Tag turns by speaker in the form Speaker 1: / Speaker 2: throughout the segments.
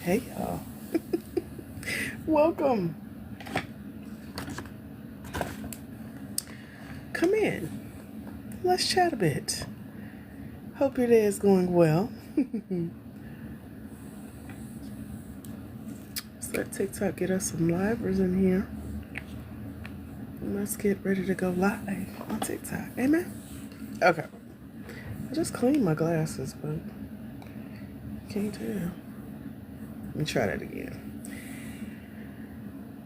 Speaker 1: Hey y'all. Welcome. Come in. Let's chat a bit. Hope your day is going well. Let's let TikTok get us some livers in here. And let's get ready to go live on TikTok. Amen. Okay. I just cleaned my glasses, but can't tell. Let me try that again.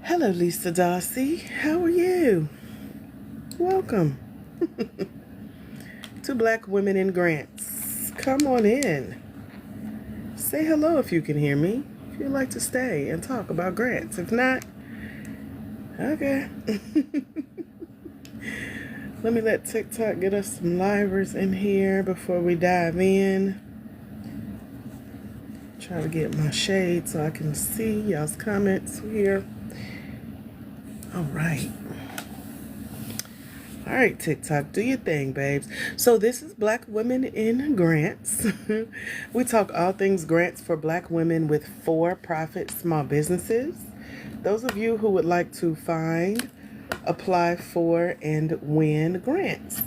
Speaker 1: Hello, Lisa Darcy. How are you? Welcome to Black Women in Grants. Come on in. Say hello if you can hear me. If you'd like to stay and talk about grants. If not, okay. Let me let TikTok get us some livers in here before we dive in. Try to get my shade so I can see y'all's comments here. All right. All right, TikTok, do your thing, babes. So this is Black Women in Grants. We talk all things grants for Black women with for-profit small businesses. Those of you who would like to find, apply for, and win grants,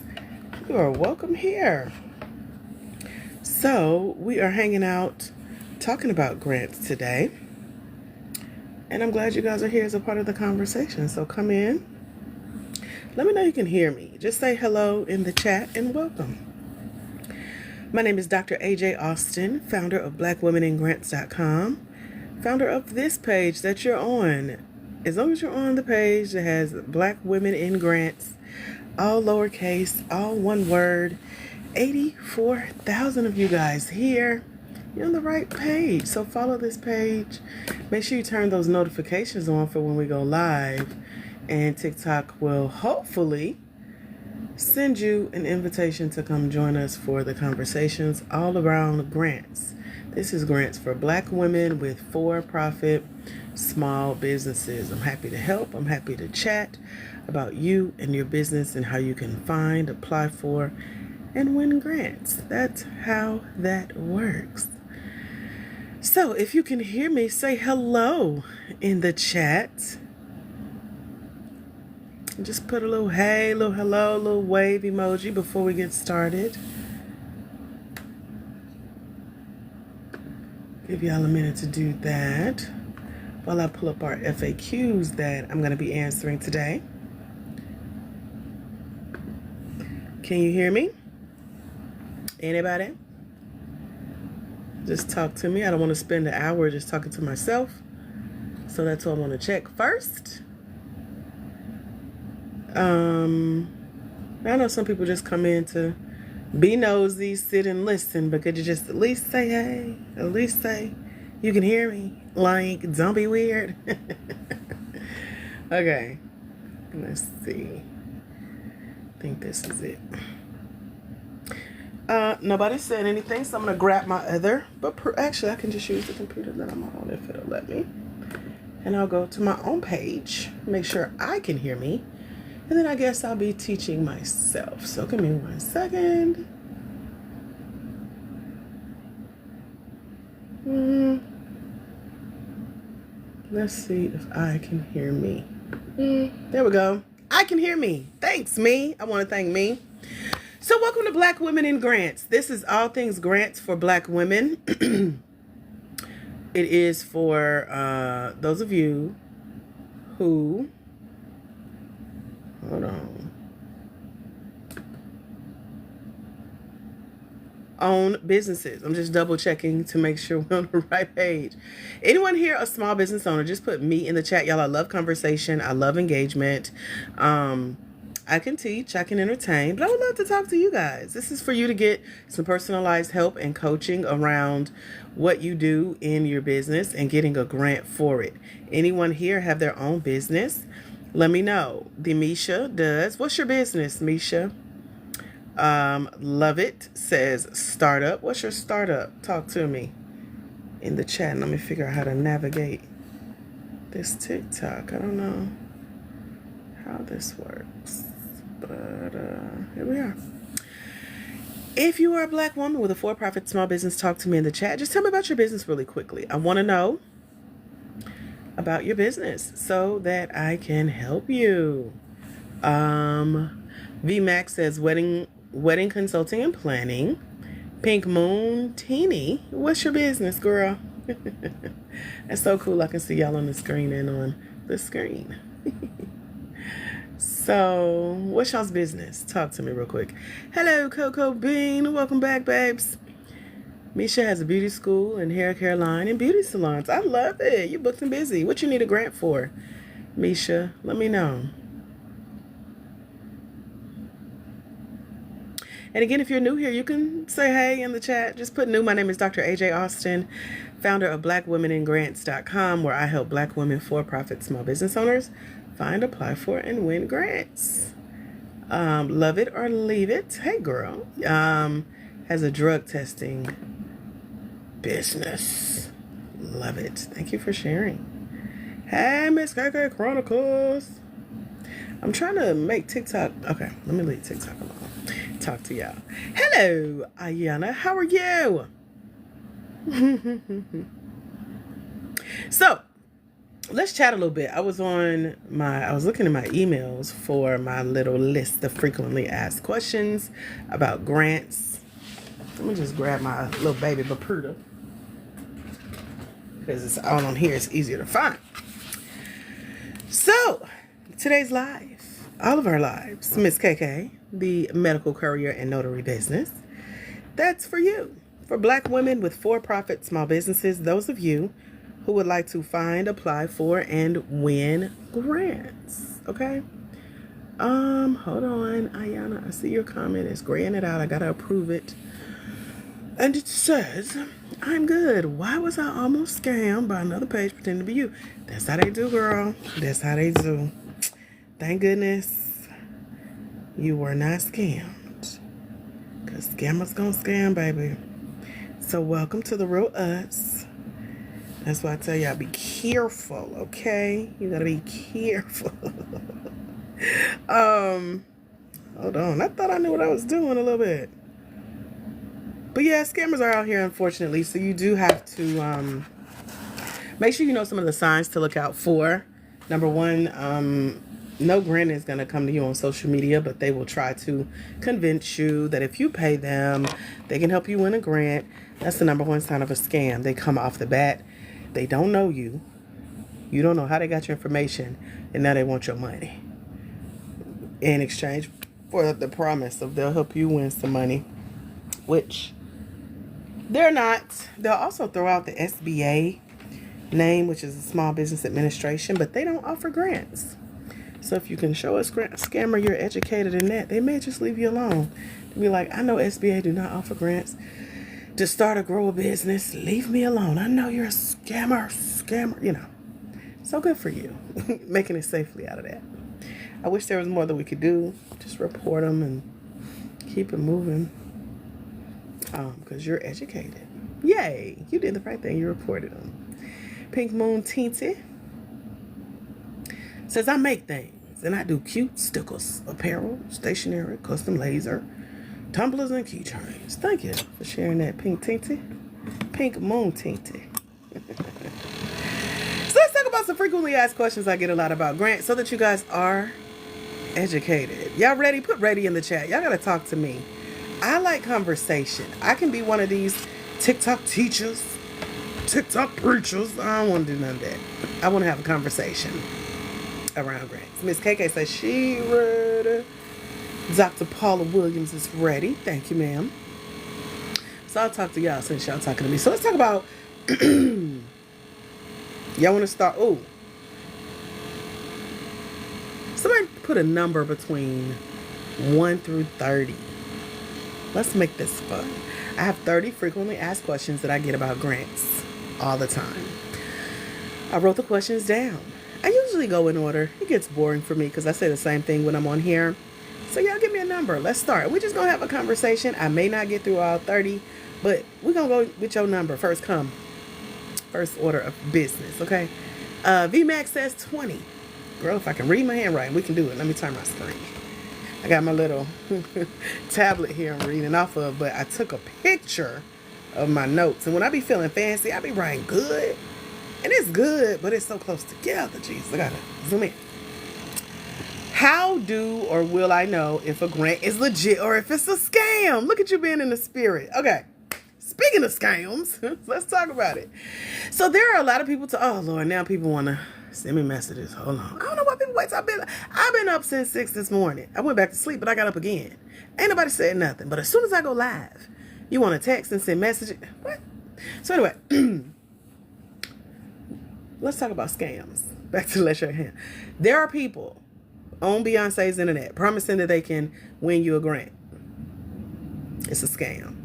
Speaker 1: you are welcome here. So we are hanging out talking about grants today. And I'm glad you guys are here as a part of the conversation. So come in. Let me know you can hear me. Just say hello in the chat and welcome. My name is Dr. AJ Austin, founder of BlackWomenInGrants.com, founder of this page that you're on. As long as you're on the page that has Black Women in Grants, all lowercase, all one word, 84,000 of you guys here. You're on the right page. So follow this page. Make sure you turn those notifications on for when we go live. And TikTok will hopefully send you an invitation to come join us for the conversations all around grants. This is grants for Black women with for-profit small businesses. I'm happy to help. I'm happy to chat about you and your business and how you can find, apply for, and win grants. That's how that works. So if you can hear me, say hello in the chat. Just put a little hey, little hello, little wave emoji before we get started. Give y'all a minute to do that while I pull up our FAQs that I'm going to be answering today. Can you hear me? Anybody? Just talk to me. I don't want to spend an hour just talking to myself. So that's what I want to check first. I know some people just come in to be nosy, sit and listen, but could you just at least say hey? At least say you can hear me. Like, don't be weird. Okay. Let's see. I think this is it. Nobody said anything, so I'm going to grab my other. But actually, I can just use the computer that I'm on if it'll let me. And I'll go to my own page, make sure I can hear me. And then I guess I'll be teaching myself. So give me 1 second. Let's see if I can hear me. There we go. I can hear me. Thanks, me. I want to thank me. So welcome to Black Women in Grants. This is all things grants for Black women. It is for those of you who... Hold on. Own businesses. I'm just double checking to make sure we're on the right page. Anyone here a small business owner? Just put me in the chat. Y'all, I love conversation. I love engagement. I can teach, I can entertain, but I would love to talk to you guys. This is for you to get some personalized help and coaching around what you do in your business and getting a grant for it. Anyone here have their own business? Let me know. The Misha does. What's your business, Misha? Love It says startup. What's your startup? Talk to me in the chat. Let me figure out how to navigate this TikTok. I don't know how this works, but here we are. If you are a Black woman with a for-profit small business, talk to me in the chat. Just tell me about your business really quickly. I want to know about your business so that I can help you. VMAX says wedding consulting and planning. Pink Moon Teeny, what's your business, girl? That's so cool. I can see y'all on the screen and on the screen. So, what's y'all's business? Talk to me real quick. Hello, Coco Bean. Welcome back, babes. Misha has a beauty school and hair care line and beauty salons. I love it. You booked and busy. What you need a grant for, Misha? Let me know. And again, if you're new here, you can say hey in the chat. Just put new. My name is Dr. AJ Austin, founder of BlackWomenInGrants.com, where I help Black women for-profit small business owners find, apply for, and win grants. Love it or leave it. Hey, girl. Has a drug testing business. Love it. Thank you for sharing. Hey, Miss KK Chronicles. I'm trying to make TikTok. Okay, let me leave TikTok alone. Talk to y'all. Hello, Ayana. How are you? So, let's chat a little bit. I was looking at my emails for my little list of frequently asked questions about grants. Let me just grab my little baby Bapuda, because it's all on here. It's easier to find. So, today's live, all of our lives, Miss KK, the medical courier and notary business. That's for you. For Black women with for-profit small businesses, those of you who would like to find, apply for, and win grants. Okay? Hold on, Ayana. I see your comment. It's graying it out. I gotta approve it. And it says, I'm good. Why was I almost scammed by another page pretending to be you? That's how they do, girl. That's how they do. Thank goodness you were not scammed. Because scammers gonna scam, baby. So welcome to the real us. That's why I tell y'all, be careful, okay? You gotta be careful. Hold on. I thought I knew what I was doing a little bit. But yeah, scammers are out here, unfortunately. So you do have to make sure you know some of the signs to look out for. Number one, no grant is going to come to you on social media, but they will try to convince you that if you pay them, they can help you win a grant. That's the number one sign of a scam. They come off the bat. They don't know you. You don't know how they got your information, and now they want your money in exchange for the promise of they'll help you win some money, which they're not. They'll also throw out the SBA name, which is a Small Business Administration, but they don't offer grants. So if you can show a scammer you're educated in that, they may just leave you alone. They'll be like, I know SBA do not offer grants to start or grow a business. Leave me alone. I know you're a scammer, you know. So good for you, making it safely out of that. I wish there was more that we could do. Just report them and keep it moving. Because you're educated. Yay, you did the right thing. You reported them. Pink Moon Teensy says, I make things, and I do cute stickers, apparel, stationery, custom laser, tumblers, and keychains. Thank you for sharing that, Pink Teensy. Pink Moon Teensy. So let's talk about some frequently asked questions I get a lot about grants so that you guys are educated. Y'all ready? Put ready in the chat. Y'all got to talk to me. I like conversation. I can be one of these TikTok teachers, TikTok preachers. I don't want to do none of that. I want to have a conversation around grants. Miss KK says she ready. Dr. Paula Williams is ready. Thank you, ma'am. So I'll talk to y'all since y'all talking to me. So let's talk about, y'all want to start, somebody put a number between 1 through 30. Let's make this fun. I have 30 frequently asked questions that I get about grants all the time. I wrote the questions down. I usually go in order. It gets boring for me because I say the same thing when I'm on here. So y'all give me a number. Let's start. We're just going to have a conversation. I may not get through all 30, but we're going to go with your number. First come, first order of business, okay? VMAX says 20. Girl, if I can read my handwriting, we can do it. Let me turn my screen. I got my little tablet here I'm reading off of, but I took a picture of my notes. And when I be feeling fancy, I be writing good. And it's good, but it's so close together. Jeez, I gotta zoom in. How do or will I know if a grant is legit or if it's a scam? Look at you being in the spirit. Okay. Speaking of scams, let's talk about it. So there are a lot of people oh Lord, now people want to send me messages. Hold on. I don't know why people wait. I've been up since 6 this morning. I went back to sleep, but I got up again. Ain't nobody said nothing. But as soon as I go live, you want to text and send messages. What? So anyway, let's talk about scams. Back to Let's Shake Hands. There are people on Beyonce's internet promising that they can win you a grant. It's a scam.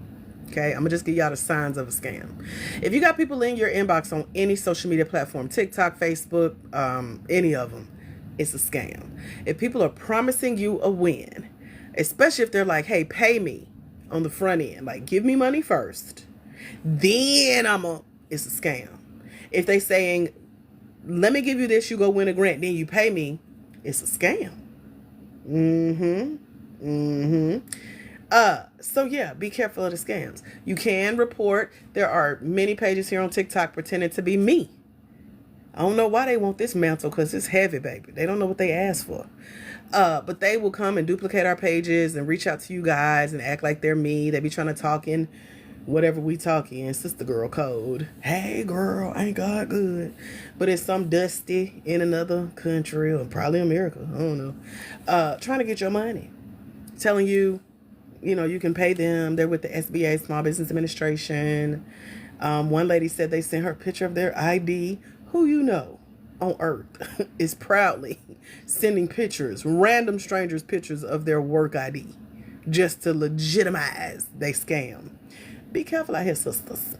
Speaker 1: Okay, I'm gonna just give y'all the signs of a scam. If you got people in your inbox on any social media platform, TikTok, Facebook, any of them, it's a scam. If people are promising you a win, especially if they're like, hey, pay me on the front end, like give me money first, then it's a scam. If they saying, let me give you this, you go win a grant, then you pay me, it's a scam. So yeah, be careful of the scams. You can report. There are many pages here on TikTok pretending to be me. I don't know why they want this mantle, because it's heavy, baby. They don't know what they asked for. But they will come and duplicate our pages and reach out to you guys and act like they're me. They be trying to talk in whatever we talk in, sister girl code. Hey girl, ain't God good? But it's some dusty in another country or probably America, I don't know, trying to get your money, telling you, you can pay them. They're with the SBA, Small Business Administration. One lady said they sent her a picture of their ID. Who on earth is proudly sending random strangers pictures of their work ID just to legitimize they scam. Be careful out here, sisters.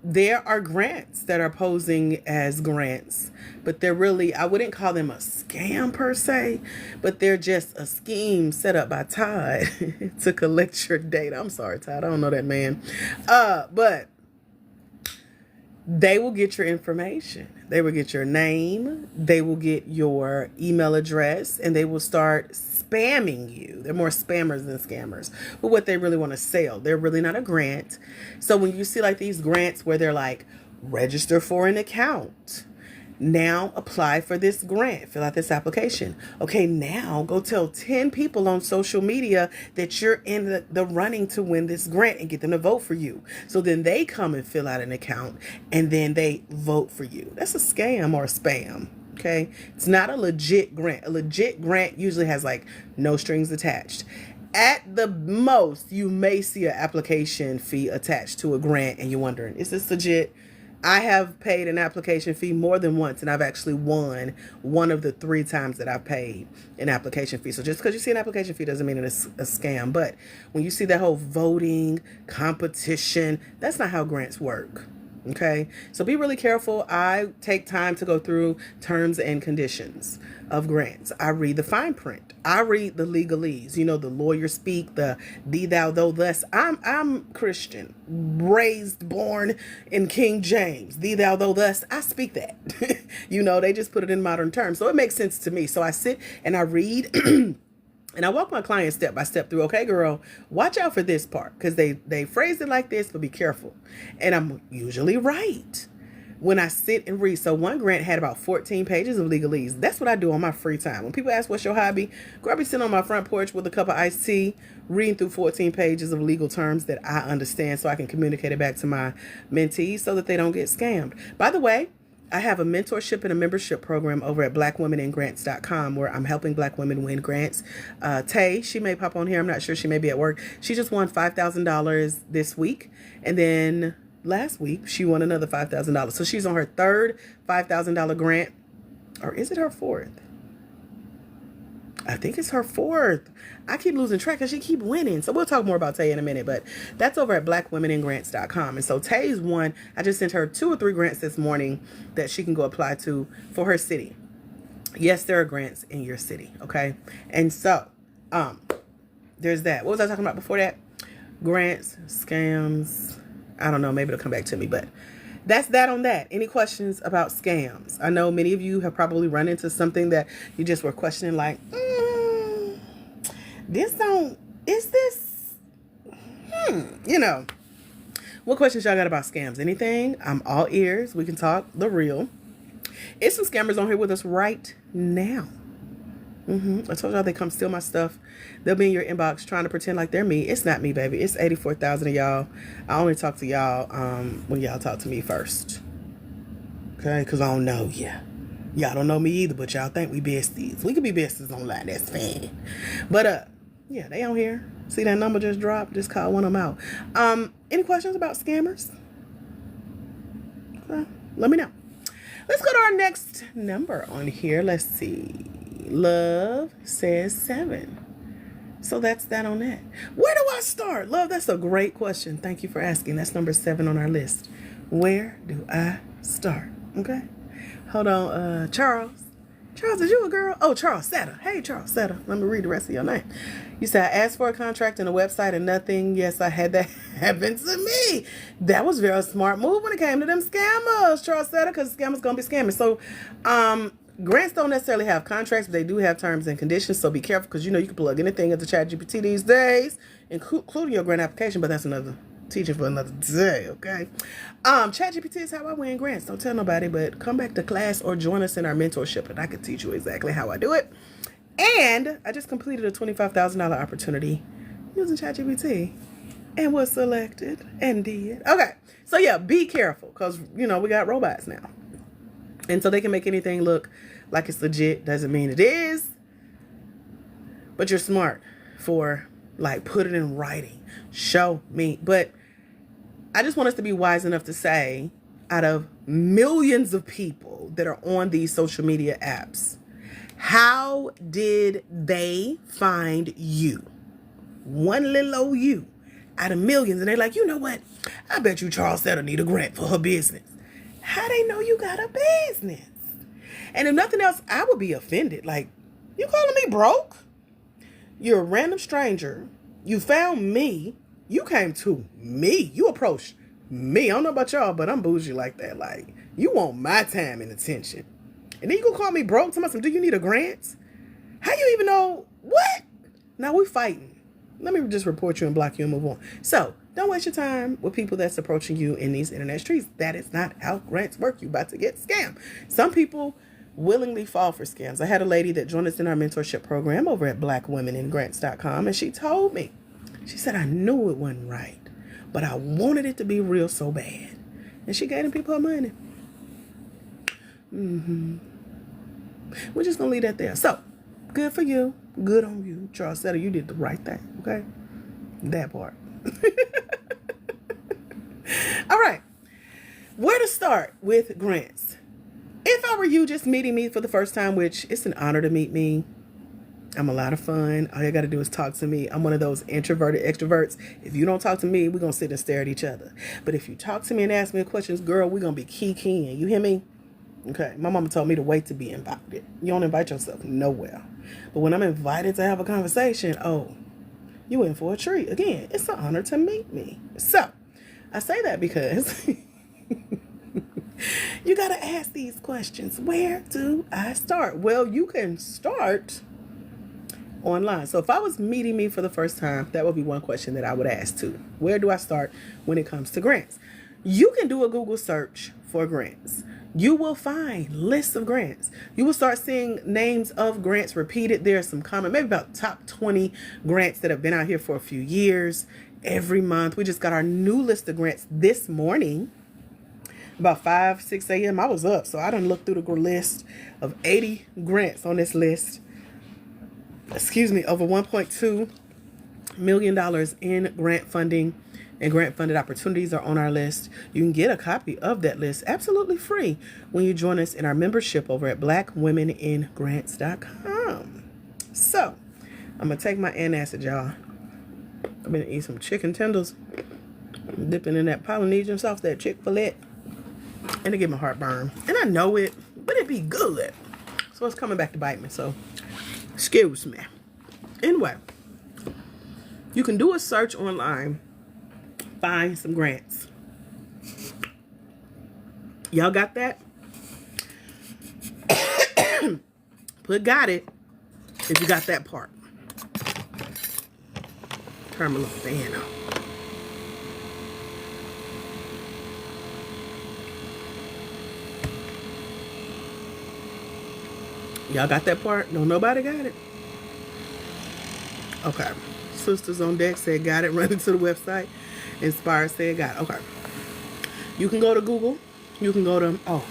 Speaker 1: There are grants that are posing as grants, but they're really, I wouldn't call them a scam per se, but they're just a scheme set up by Todd to collect your data. I'm sorry, Todd. I don't know that man. But they will get your information. They will get your name. They will get your email address, and they will start spamming you. They're more spammers than scammers. But what they really want to sell, they're really not a grant. So when you see like these grants where they're like, register for an account, now apply for this grant, fill out this application. Okay, now go tell 10 people on social media that you're in the running to win this grant and get them to vote for you. So then they come and fill out an account and then they vote for you. That's a scam or a spam. Okay, it's not a legit grant. A legit grant usually has like no strings attached. At the most, you may see an application fee attached to a grant and you're wondering, is this legit? I have paid an application fee more than once, and I've actually won one of the 3 times that I've paid an application fee. So just because you see an application fee doesn't mean it's a scam. But when you see that whole voting competition, that's not how grants work. Okay, so be really careful. I take time to go through terms and conditions of grants. I read the fine print. I read the legalese. The lawyer speak, the thee, thou, thou, thus. I'm Christian, raised, born in King James. Thee, thou, thou, thus. I speak that. They just put it in modern terms. So it makes sense to me. So I sit and I read and I walk my clients step by step through, okay, girl, watch out for this part, because they phrase it like this, but be careful. And I'm usually right when I sit and read. So one grant had about 14 pages of legalese. That's what I do on my free time. When people ask, what's your hobby? Girl, I be sitting on my front porch with a cup of iced tea, reading through 14 pages of legal terms that I understand so I can communicate it back to my mentees so that they don't get scammed. By the way, I have a mentorship and a membership program over at blackwomenandgrants.com where I'm helping Black women win grants. Tay, she may pop on here. I'm not sure. She may be at work. She just won $5,000 this week. And then last week, she won another $5,000. So she's on her 3rd $5,000 grant. Or is it her 4th? I think it's her 4th. I keep losing track because she keep winning. So we'll talk more about Tay in a minute, but that's over at blackwomenandgrants.com. And so Tay's one, I just sent her 2 or 3 grants this morning that she can go apply to for her city. Yes, there are grants in your city. Okay. And so, there's that. What was I talking about before that? Grants, scams. I don't know. Maybe it'll come back to me, but that's that on that. Any questions about scams? I know many of you have probably run into something that you just were questioning like, This don't, is this, you know. What questions y'all got about scams? Anything? I'm all ears. We can talk the real. It's some scammers on here with us right now. I told y'all they come steal my stuff. They'll be in your inbox trying to pretend like they're me. It's not me, baby. It's 84,000 of y'all. I only talk to y'all when y'all talk to me first. Okay? Because I don't know you. Y'all don't know me either, but y'all think we besties. We could be besties online. That's fine. But, yeah, they on here. See that number just dropped? Just call one of them out. Any questions about scammers? Let me know. Let's go to our next number on here. Let's see. Love says 7. So that's that on that. Where do I start? Love, that's a great question. Thank you for asking. That's number 7 on our list. Where do I start? Okay. Hold on. Charles. Charles, is you a girl? Oh, Charles Setter. Hey, Charles Setter. Let me read the rest of your name. You said, I asked for a contract and a website and nothing. Yes, I had that happen to me. That was a very smart move when it came to them scammers, Charles Setter, because scammers going to be scamming. So, grants don't necessarily have contracts, but they do have terms and conditions. So be careful because, you can plug anything into ChatGPT these days, including your grant application, but that's another teaching for another day, okay? ChatGPT is how I win grants. Don't tell nobody, but come back to class or join us in our mentorship, and I can teach you exactly how I do it. And I just completed a $25,000 opportunity using ChatGPT and was selected and did. Okay, so yeah, be careful because, we got robots now. And so they can make anything look like it's legit. Doesn't mean it is. But you're smart for, put it in writing. Show me. But I just want us to be wise enough to say, out of millions of people that are on these social media apps, how did they find you? One little old you out of millions. And they're like, you know what? I bet you Charles Setter need a grant for her business. How they know you got a business? And if nothing else, I would be offended. Like, you calling me broke? You're a random stranger. You found me. You came to me. You approached me. I don't know about y'all, but I'm bougie like that. Like, you want my time and attention. And then you gonna call me broke? Tell me, do you need a grant? How you even know? What? Now we fighting. Let me just report you and block you and move on. So, don't waste your time with people that's approaching you in these internet streets. That is not how grants work. You about to get scammed. Some people willingly fall for scams. I had a lady that joined us in our mentorship program over at blackwomeningrants.com, and she told me, she said, I knew it wasn't right, but I wanted it to be real so bad. And she gave them people her money. We're just going to leave that there. So, good for you. Good on you. Charles Setter, you did the right thing. Okay? That part. All right. Where to start with grants? If I were you just meeting me for the first time, which it's an honor to meet me. I'm a lot of fun. All you got to do is talk to me. I'm one of those introverted extroverts. If you don't talk to me, we're going to sit and stare at each other. But if you talk to me and ask me questions, girl, we're going to be keying. You hear me? Okay. My mama told me to wait to be invited. You don't invite yourself nowhere. But when I'm invited to have a conversation, oh, you in for a treat. Again, it's an honor to meet me. So, I say that because you got to ask these questions. Where do I start? Well, you can start online. So if I was meeting me for the first time, that would be one question that I would ask too. Where do I start when it comes to grants? You can do a Google search for grants. You will find lists of grants. You will start seeing names of grants repeated. There's some common, maybe about top 20 grants that have been out here for a few years. Every month, we just got our new list of grants this morning. About 5, 6 a.m. I was up, so I done looked through the list of 80 grants on this list. Over $1.2 million in grant funding and grant funded opportunities are on our list. You can get a copy of that list absolutely free when you join us in our membership over at blackwomeningrants.com. So, I'm going to take my antacid, y'all. I'm going to eat some chicken tenders, dipping in that Polynesian sauce, that Chick-fil-A, and to get my heartburn. And I know it, but it be good. So it's coming back to bite me, so excuse me. Anyway, you can do a search online, find some grants. Y'all got that? Put got it if you got that part. Turn my little fan on. Y'all got that part? No, nobody got it. Okay. Sisters on Deck said got it. Running to the website. Inspire said got it. Okay. You can go to Google. You can go to, I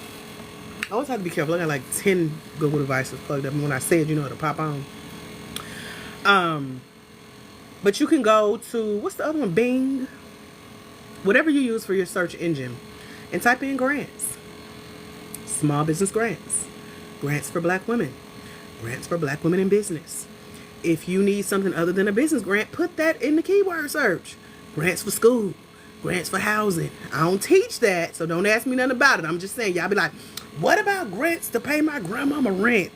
Speaker 1: always have to be careful. I got like 10 Google devices plugged up. And when I say it, you know it'll pop on. But you can go to, what's the other one? Bing. Whatever you use for your search engine. And type in grants. Small business grants. Grants for black women. Grants for black women in business. If you need something other than a business grant, put that in the keyword search. Grants for school. Grants for housing. I don't teach that, so don't ask me nothing about it. I'm just saying, y'all be like, what about grants to pay my grandmama rent?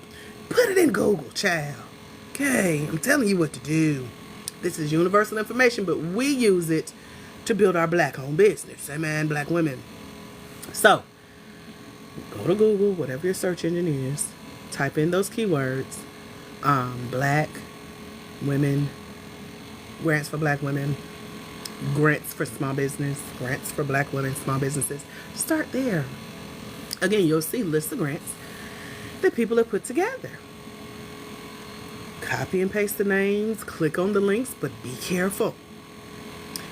Speaker 1: Put it in Google, child. Okay, I'm telling you what to do. This is universal information, but we use it to build our black-owned business. Amen, black women. So, go to Google, whatever your search engine is. Type in those keywords. Black women, grants for black women, grants for small business, grants for black women, small businesses. Start there. Again, you'll see lists of grants that people have put together. Copy and paste the names, click on the links, but be careful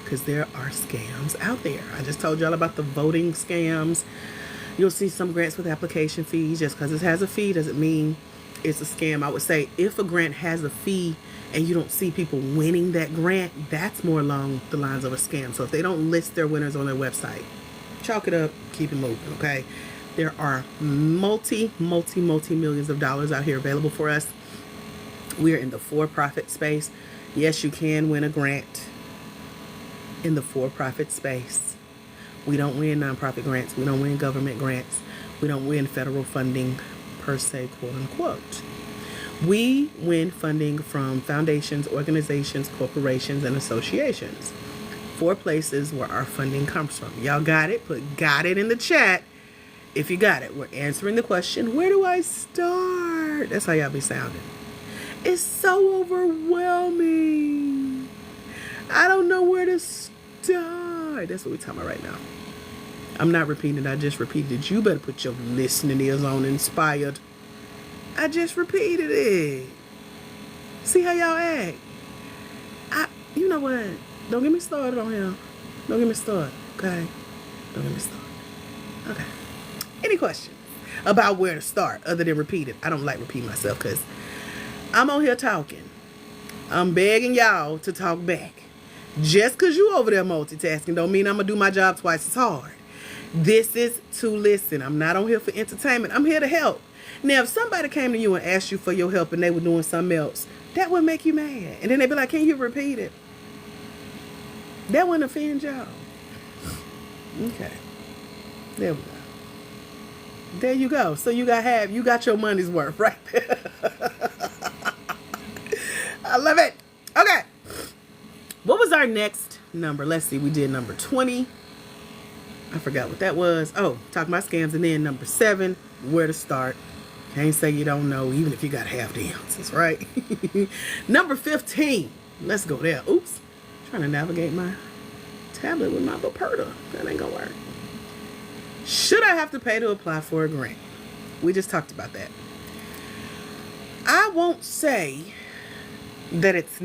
Speaker 1: because there are scams out there. I just told y'all about the voting scams. You'll see some grants with application fees. Just because it has a fee doesn't mean it's a scam. I would say if a grant has a fee and you don't see people winning that grant, that's more along the lines of a scam. So if they don't list their winners on their website, chalk it up, keep it moving, okay? There are multi-millions of dollars out here available for us. We're in the for-profit space. Yes, you can win a grant in the for-profit space. We don't win nonprofit grants. We don't win government grants. We don't win federal funding per se, quote unquote. We win funding from foundations, organizations, corporations, and associations. 4 places where our funding comes from. Y'all got it? Put got it in the chat if you got it. We're answering the question, where do I start? That's how y'all be sounding. It's so overwhelming. I don't know where to start. That's what we're talking about right now. I'm not repeating it. I just repeated it. You better put your listening ears on, Inspired. I just repeated it. See how y'all act. You know what? Don't get me started on here. Don't get me started, okay? Don't get me started. Okay. Any questions about where to start other than repeat it? I don't like repeating myself because I'm on here talking. I'm begging y'all to talk back. Just because you over there multitasking don't mean I'm going to do my job twice as hard. This is to listen. I'm not on here for entertainment. I'm here to help. Now, if somebody came to you and asked you for your help and they were doing something else, that would make you mad. And then they'd be like, can you repeat it? That wouldn't offend y'all. Okay. There we go. There you go. So you got your money's worth right there. I love it. Okay. What was our next number? Let's see. We did number 20. I forgot what that was. Oh, talking about scams. And then number 7, where to start. Can't say you don't know, even if you got half the answers, right? Number 15. Let's go there. Oops. Trying to navigate my tablet with my Boperta. That ain't gonna work. Should I have to pay to apply for a grant? We just talked about that. I won't say that it's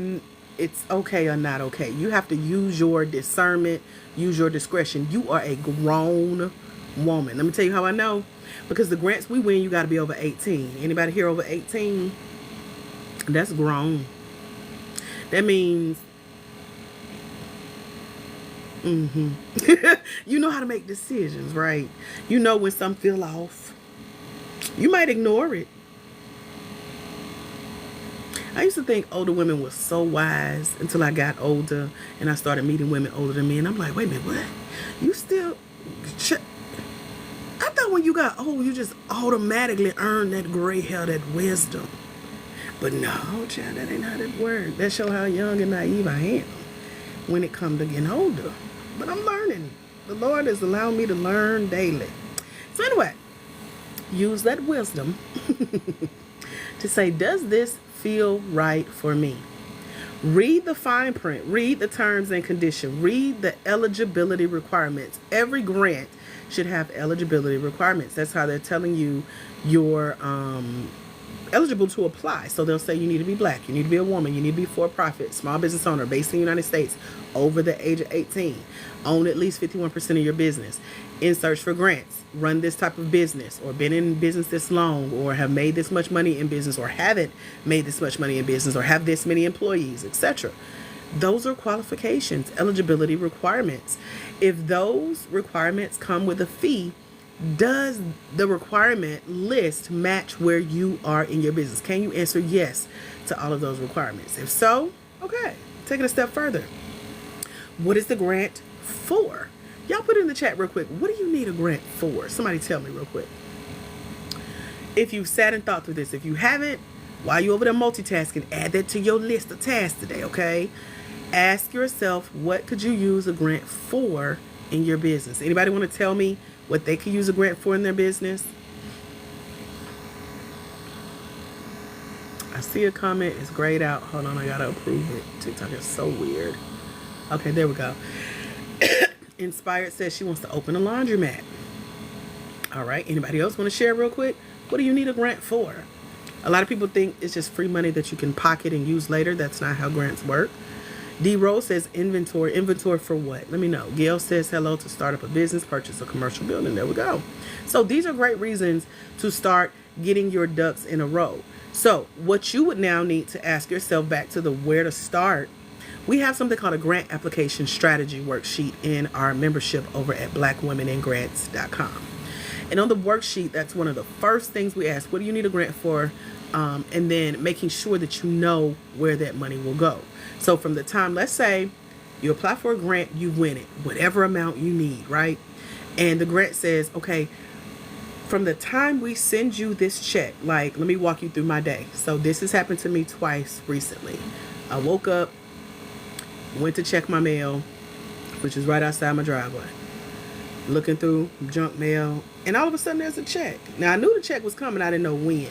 Speaker 1: okay or not okay. You have to use your discernment, use your discretion. You are a grown woman. Let me tell you how I know. Because the grants we win, you got to be over 18. Anybody here over 18? That's grown. That means you know how to make decisions, right? You know when some feel off. You might ignore it. I used to think older women were so wise until I got older and I started meeting women older than me. And I'm like, wait a minute, what? You still... I thought when you got old, you just automatically earned that gray hair, that wisdom. But no, child, that ain't how that works. That show how young and naive I am when it comes to getting older. But I'm learning. The Lord is allowing me to learn daily. So anyway, use that wisdom to say, does this feel right for me? Read the fine print, read the terms and condition, read the eligibility requirements. Every grant should have eligibility requirements. That's how they're telling you you're eligible to apply. So they'll say you need to be black, you need to be a woman, you need to be for profit, small business owner based in the United States, over the age of 18, own at least 51% of your business, in search for grants, run this type of business, or been in business this long, or have made this much money in business, or haven't made this much money in business, or have this many employees, etc. Those are qualifications, eligibility requirements. If those requirements come with a fee, does the requirement list match where you are in your business? Can you answer yes to all of those requirements? If so, okay, take it a step further. What is the grant for? Y'all put it in the chat real quick. What do you need a grant for? Somebody tell me real quick. If you've sat and thought through this, if you haven't, while you're over there multitasking, add that to your list of tasks today, okay? Ask yourself, what could you use a grant for in your business? Anybody want to tell me what they could use a grant for in their business? I see a comment. It's grayed out. Hold on, I gotta approve it. TikTok is so weird. Okay, there we go. Inspired says she wants to open a laundromat. All right, anybody else want to share real quick? What do you need a grant for? A lot of people think it's just free money that you can pocket and use later. That's not how grants work. D Rose says inventory. Inventory for what? Let me know. Gail says hello, to start up a business, purchase a commercial building. There we go. So these are great reasons to start getting your ducks in a row. So what you would now need to ask yourself, back to the where to start, we have something called a grant application strategy worksheet in our membership over at blackwomenandgrants.com. And on the worksheet, that's one of the first things we ask. What do you need a grant for? And then making sure that you know where that money will go. So from the time, let's say you apply for a grant, you win it, whatever amount you need, right? And the grant says, okay, from the time we send you this check, like, let me walk you through my day. So this has happened to me twice recently. I woke up, went to check my mail, which is right outside my driveway, looking through junk mail, and all of a sudden there's a check. Now I knew the check was coming, I didn't know when.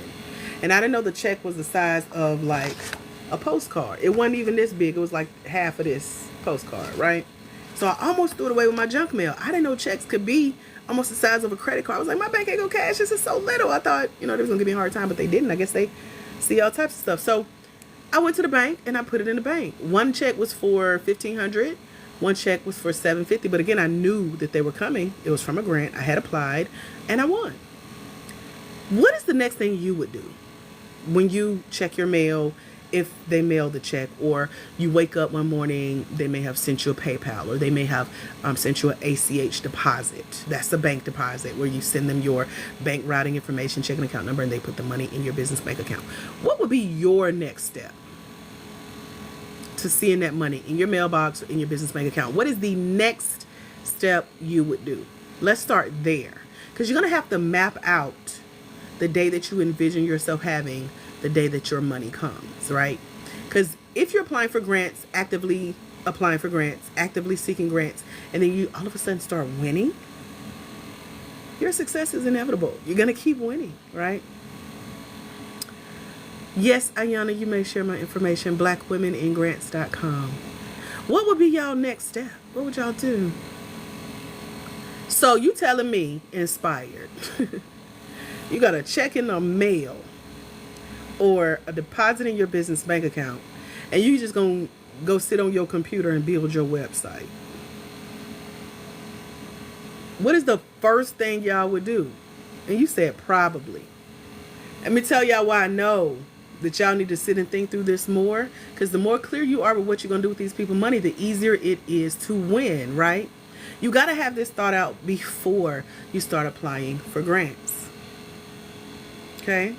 Speaker 1: And I didn't know the check was the size of like a postcard. It wasn't even this big. It was like half of this postcard, right? So I almost threw it away with my junk mail. I didn't know checks could be almost the size of a credit card. I was like, my bank ain't gonna cash. This is so little. I thought, they was gonna give me a hard time, but they didn't. I guess they see all types of stuff. So I went to the bank and I put it in the bank. One check was for $1,500. One check was for $750. But again, I knew that they were coming. It was from a grant. I had applied and I won. What is the next thing you would do when you check your mail, if they mail the check, or you wake up one morning, they may have sent you a PayPal, or they may have sent you an ACH deposit. That's the bank deposit, where you send them your bank routing information, checking account number, and they put the money in your business bank account. What would be your next step to seeing that money in your mailbox or in your business bank account? What is the next step you would do? Let's start there, because you're going to have to map out the day that you envision yourself having, the day that your money comes, right? Because if you're applying for grants, actively applying for grants, actively seeking grants, and then you all of a sudden start winning, your success is inevitable. You're going to keep winning, right? Yes, Ayana, you may share my information, blackwomenandgrants.com. What would be y'all next step? What would y'all do? So you telling me, Inspired, you got a check in the mail or a deposit in your business bank account, and you just gonna go sit on your computer and build your website. What is the first thing y'all would do? And you said probably. Let me tell y'all why I know that y'all need to sit and think through this more, because the more clear you are with what you're gonna do with these people's money, the easier it is to win, right? You gotta have this thought out before you start applying for grants. Okay?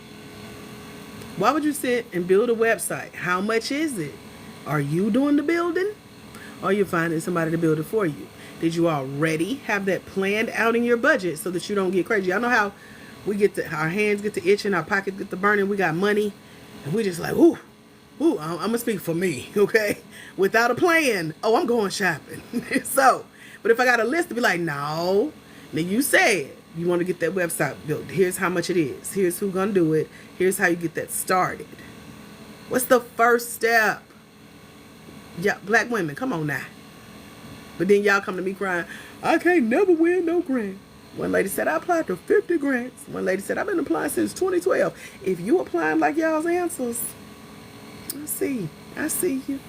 Speaker 1: Why would you sit and build a website? How much is it? Are you doing the building? Or are you finding somebody to build it for you? Did you already have that planned out in your budget so that you don't get crazy? I know how we get to, our hands get to itching, our pockets get to burning, we got money, and we just like, ooh, I'm gonna speak for me, okay? Without a plan, I'm going shopping. So, but if I got a list to be like, no, then you said you want to get that website built. Here's how much it is. Here's who's gonna do it. Here's how you get that started. What's the first step? Yeah, black women, come on now. But then y'all come to me crying, I can't never win no grant. One lady said, I applied to 50 grants. One lady said, I've been applying since 2012. If you applying like y'all's answers, I see you.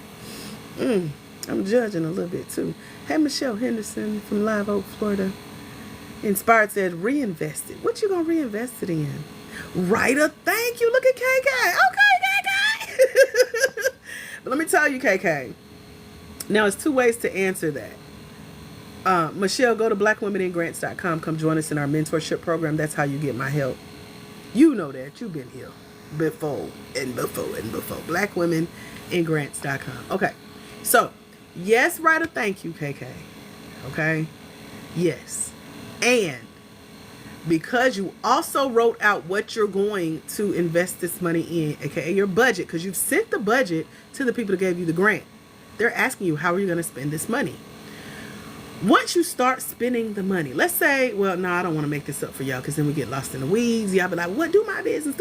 Speaker 1: I'm judging a little bit too. Hey, Michelle Henderson from Live Oak, Florida. Inspired said, reinvested. What you gonna reinvest it in? Write a thank you. Look at KK. Okay, KK. But let me tell you, KK. Now, it's two ways to answer that. Michelle, go to blackwomeningrants.com. Come join us in our mentorship program. That's how you get my help. You know that. You've been here before and before and before. Blackwomeningrants.com. Okay. So, yes, write a thank you, KK. Okay? Yes. And because you also wrote out what you're going to invest this money in, aka your budget, because you've sent the budget to the people that gave you the grant. They're asking you, how are you going to spend this money? Once you start spending the money, let's say, well, no, I don't want to make this up for y'all because then we get lost in the weeds. Y'all be like, what? Do my business.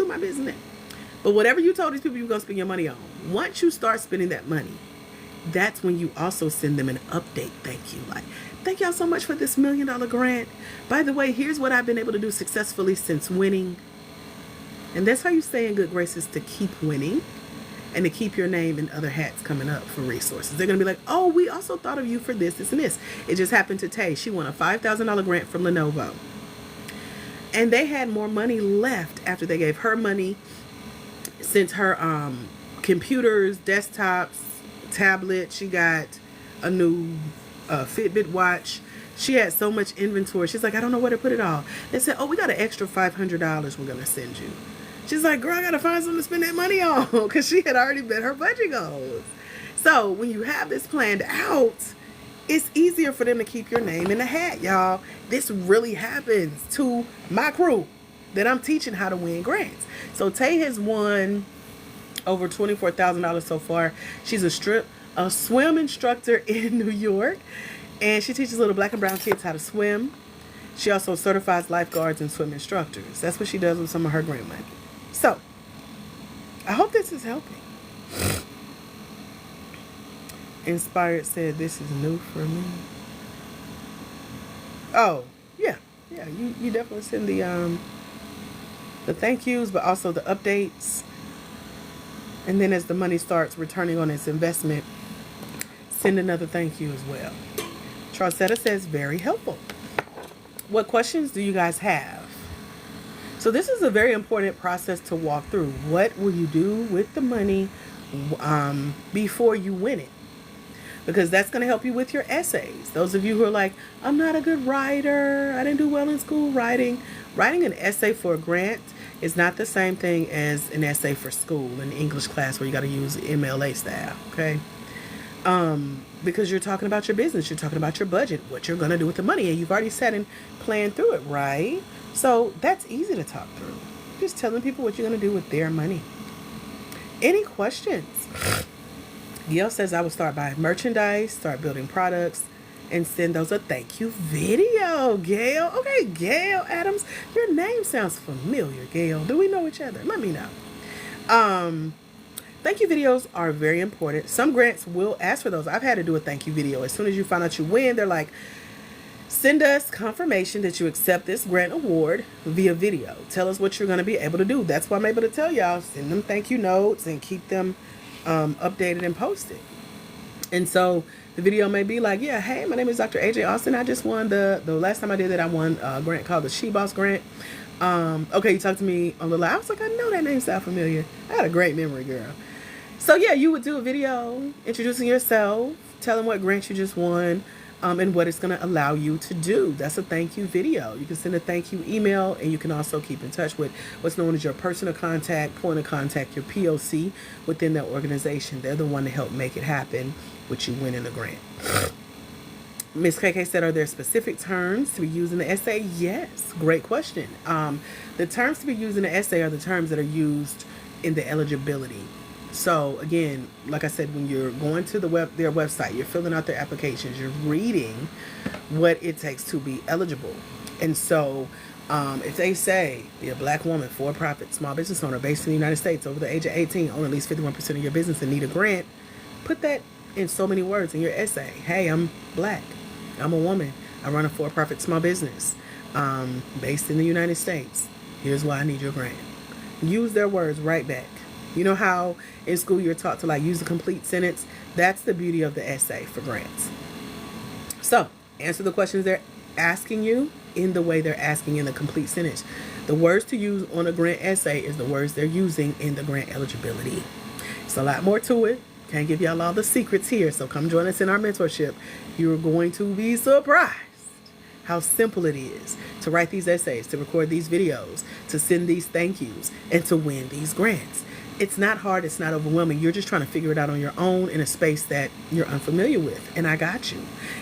Speaker 1: But whatever you told these people you're going to spend your money on, once you start spending that money, that's when you also send them an update thank you. Like, thank y'all so much for this $1 million grant. By the way, here's what I've been able to do successfully since winning. And that's how you stay in good graces, to keep winning and to keep your name in other hats coming up for resources. They're going to be like, oh, we also thought of you for this, this, and this. It just happened to Tay. She won a $5,000 grant from Lenovo. And they had more money left after they gave her money, since her computers, desktops, tablet. She got a new Fitbit watch. She had so much inventory. She's like, I don't know where to put it all. They said, oh, we got an extra $500 we're going to send you. She's like, girl, I got to find something to spend that money on, because she had already met her budget goals. So when you have this planned out, it's easier for them to keep your name in the hat, y'all. This really happens to my crew that I'm teaching how to win grants. So Tay has won over $24,000 so far. She's a swim instructor in New York, and she teaches little black and brown kids how to swim. She also certifies lifeguards and swim instructors. That's what she does with some of her grant money. So, I hope this is helping. Inspired said, this is new for me. Oh, yeah. You definitely send the thank yous, but also the updates. And then as the money starts returning on its investment, send another thank you as well. Charcetta says, very helpful. What questions do you guys have? So this is a very important process to walk through. What will you do with the money before you win it? Because that's going to help you with your essays. Those of you who are like, I'm not a good writer, I didn't do well in school writing. Writing an essay for a grant is not the same thing as an essay for school, an English class where you got to use MLA style, okay? Because you're talking about your business, you're talking about your budget, what you're going to do with the money, and you've already sat and planned through it, right? So that's easy to talk through. Just telling people what you're going to do with their money. Any questions? Gail says, I will start buying merchandise, start building products, and send those a thank you video. Gail. Okay, Gail Adams. Your name sounds familiar, Gail. Do we know each other? Let me know. Thank you videos are very important. Some grants will ask for those. I've had to do a thank you video. As soon as you find out you win, they're like, send us confirmation that you accept this grant award via video. Tell us what you're going to be able to do. That's why I'm able to tell y'all, send them thank you notes and keep them updated and posted. And so the video may be like, yeah, hey, my name is Dr. AJ Austin. I just won the last time I did that, I won a grant called the She Boss Grant. Okay, you talked to me on the live. I was like, I know that name sounds familiar. I had a great memory, girl. So yeah, you would do a video introducing yourself, telling what grant you just won, and what it's going to allow you to do. That's a thank you video. You can send a thank you email, and you can also keep in touch with what's known as your personal contact, point of contact, your POC within that organization. They're the one to help make it happen, which you win in a grant. Ms. KK said, are there specific terms to be used in the essay? Yes. Great question. The terms to be used in the essay are the terms that are used in the eligibility. So again, like I said, when you're going to their website, you're filling out their applications, you're reading what it takes to be eligible. And so if they say, be a black woman, for-profit, small business owner based in the United States, over the age of 18, own at least 51% of your business and need a grant, put that in so many words in your essay. Hey, I'm black. I'm a woman. I run a for-profit small business based in the United States. Here's why I need your grant. Use their words right back. You know how in school you're taught to like use a complete sentence? That's the beauty of the essay for grants. So answer the questions they're asking you in the way they're asking in the complete sentence. The words to use on a grant essay is the words they're using in the grant eligibility. It's a lot more to it. Can't give y'all all the secrets here, so come join us in our mentorship. You're going to be surprised how simple it is to write these essays, to record these videos, to send these thank yous, and to win these grants. It's not hard. It's not overwhelming. You're just trying to figure it out on your own in a space that you're unfamiliar with, and I got you.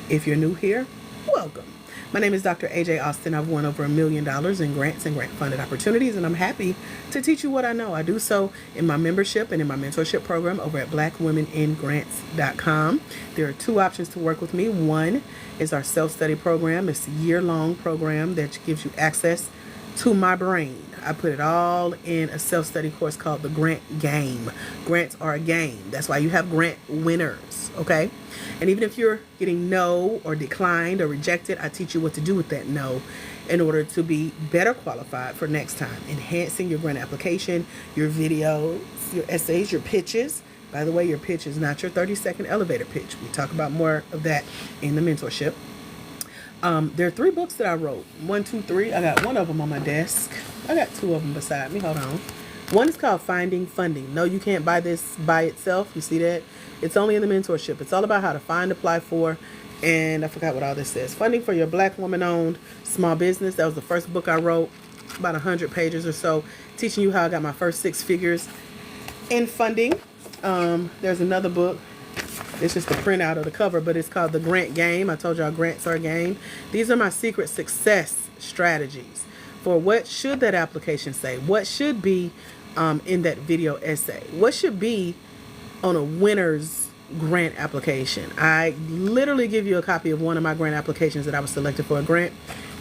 Speaker 1: If you're new here, welcome. My name is Dr. AJ Austin. I've won over $1 million in grants and grant-funded opportunities, and I'm happy to teach you what I know. I do so in my membership and in my mentorship program over at blackwomeningrants.com. There are 2 options to work with me. One is our self-study program. It's a year-long program that gives you access to my brain. I put it all in a self-study course called The Grant Game. Grants are a game. That's why you have grant winners, okay? And even if you're getting no or declined or rejected, I teach you what to do with that no in order to be better qualified for next time. Enhancing your grant application, your videos, your essays, your pitches. By the way, your pitch is not your 30-second elevator pitch. We talk about more of that in the mentorship. There are 3 books that I wrote. 1, 2, 3. I got one of them on my desk. I got 2 of them beside me. Hold on. One is called Finding Funding. No, you can't buy this by itself. You see that? It's only in the mentorship. It's all about how to find, apply for, and I forgot what all this says. Funding for your black woman-owned small business. That was the first book I wrote, about 100 pages or so, teaching you how I got my first 6 figures in funding. There's another book. It's just a printout of the cover, but it's called The Grant Game. I told y'all grants are a game. These are my secret success strategies for what should that application say? What should be in that video essay? What should be on a winner's grant application? I literally give you a copy of one of my grant applications that I was selected for a grant.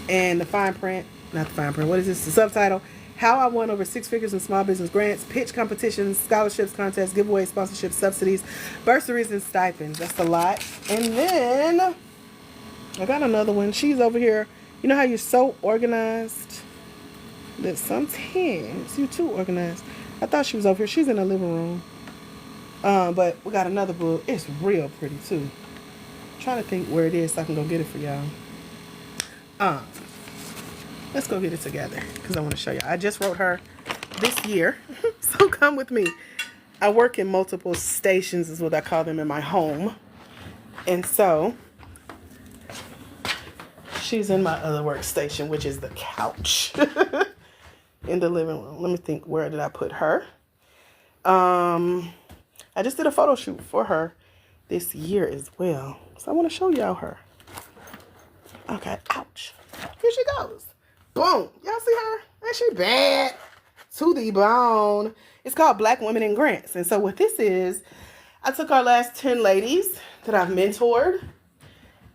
Speaker 1: And the fine print, not the fine print, what is this? The subtitle: How I Won Over 6 Figures in Small Business Grants, Pitch Competitions, Scholarships, Contests, Giveaways, Sponsorships, Subsidies, Bursaries, and Stipends. That's a lot. And then I got another one. She's over here. You know how you're so organized that sometimes you're too organized. I thought she was over here. She's in the living room. But we got another book. It's real pretty too. I'm trying to think where it is so I can go get it for y'all. Let's go get it together because I want to show you. I just wrote her this year, so come with me. I work in multiple stations is what I call them in my home. And so she's in my other workstation, which is the couch in the living room. Let me think, where did I put her? I just did a photo shoot for her this year as well. So I want to show y'all her. Okay, ouch. Here she goes. Boom. Y'all see her? Ain't she bad? To the bone. It's called Black Women in Grants. And so what this is, I took our last 10 ladies that I've mentored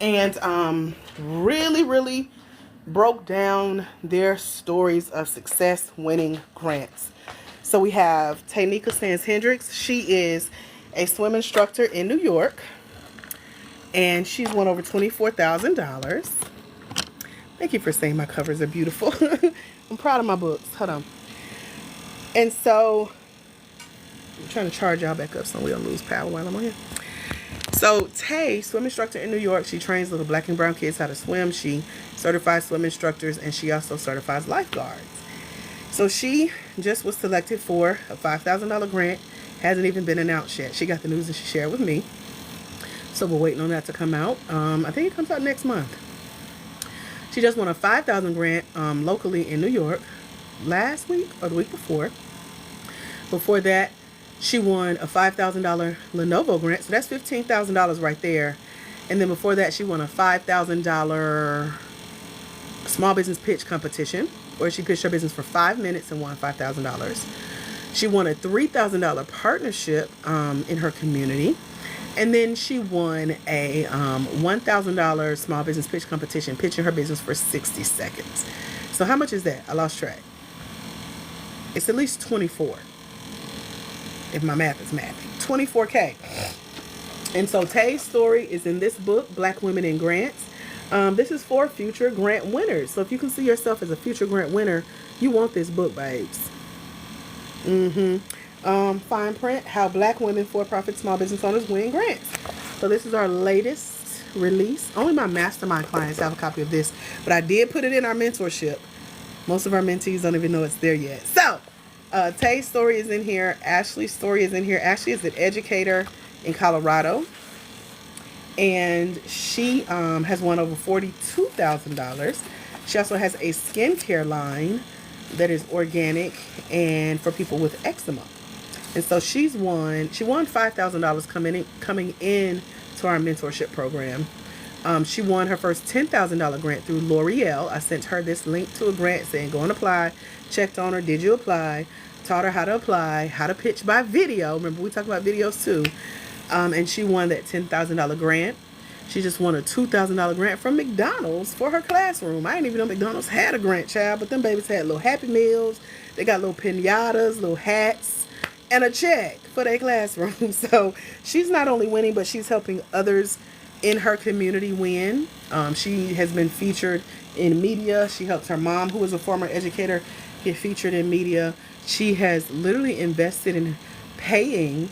Speaker 1: and really broke down their stories of success winning grants. So we have Taynika Sands Hendricks. She is a swim instructor in New York, and she's won over $24,000. Thank you for saying my covers are beautiful. I'm proud of my books. Hold on. And so I'm trying to charge y'all back up so we don't lose power while I'm on here. So Tay, swim instructor in New York. She trains little black and brown kids how to swim. She certifies swim instructors, and she also certifies lifeguards. So she just was selected for a $5,000 grant. Hasn't even been announced yet. She got the news and she shared with me. So we're waiting on that to come out. I think it comes out next month. She just won a $5,000 grant locally in New York last week or the week before. Before that, she won a $5,000 Lenovo grant. So that's $15,000 right there. And then before that, she won a $5,000 small business pitch competition where she pitched her business for 5 minutes and won $5,000. She won a $3,000 partnership in her community. And then she won a $1,000 small business pitch competition, pitching her business for 60 seconds. So how much is that? I lost track. It's at least 24. If my math is math. 24K. And so Tay's story is in this book, Black Women in Grants. This is for future grant winners. So if you can see yourself as a future grant winner, you want this book, babes. Fine print, how Black women, for-profit small business owners win grants. So this is our latest release. Only my mastermind clients have a copy of this, but I did put it in our mentorship. Most of our mentees don't even know it's there yet. So Tay's story is in here. Ashley's story is in here. Ashley is an educator in Colorado, and she has won over $42,000. She also has a skincare line that is organic and for people with eczema. And so she won $5,000 coming in to our mentorship program. She won her first $10,000 grant through L'Oreal. I sent her this link to a grant saying go and apply. Checked on her, did you apply? Taught her how to apply, how to pitch by video. Remember, we talk about videos too. And she won that $10,000 grant. She just won a $2,000 grant from McDonald's for her classroom. I didn't even know McDonald's had a grant, child, but them babies had little Happy Meals. They got little pinatas, little hats, and a check for their classroom. So she's not only winning, but she's helping others in her community win. She has been featured in media. She helps her mom, who is a former educator, get featured in media. She has literally invested in paying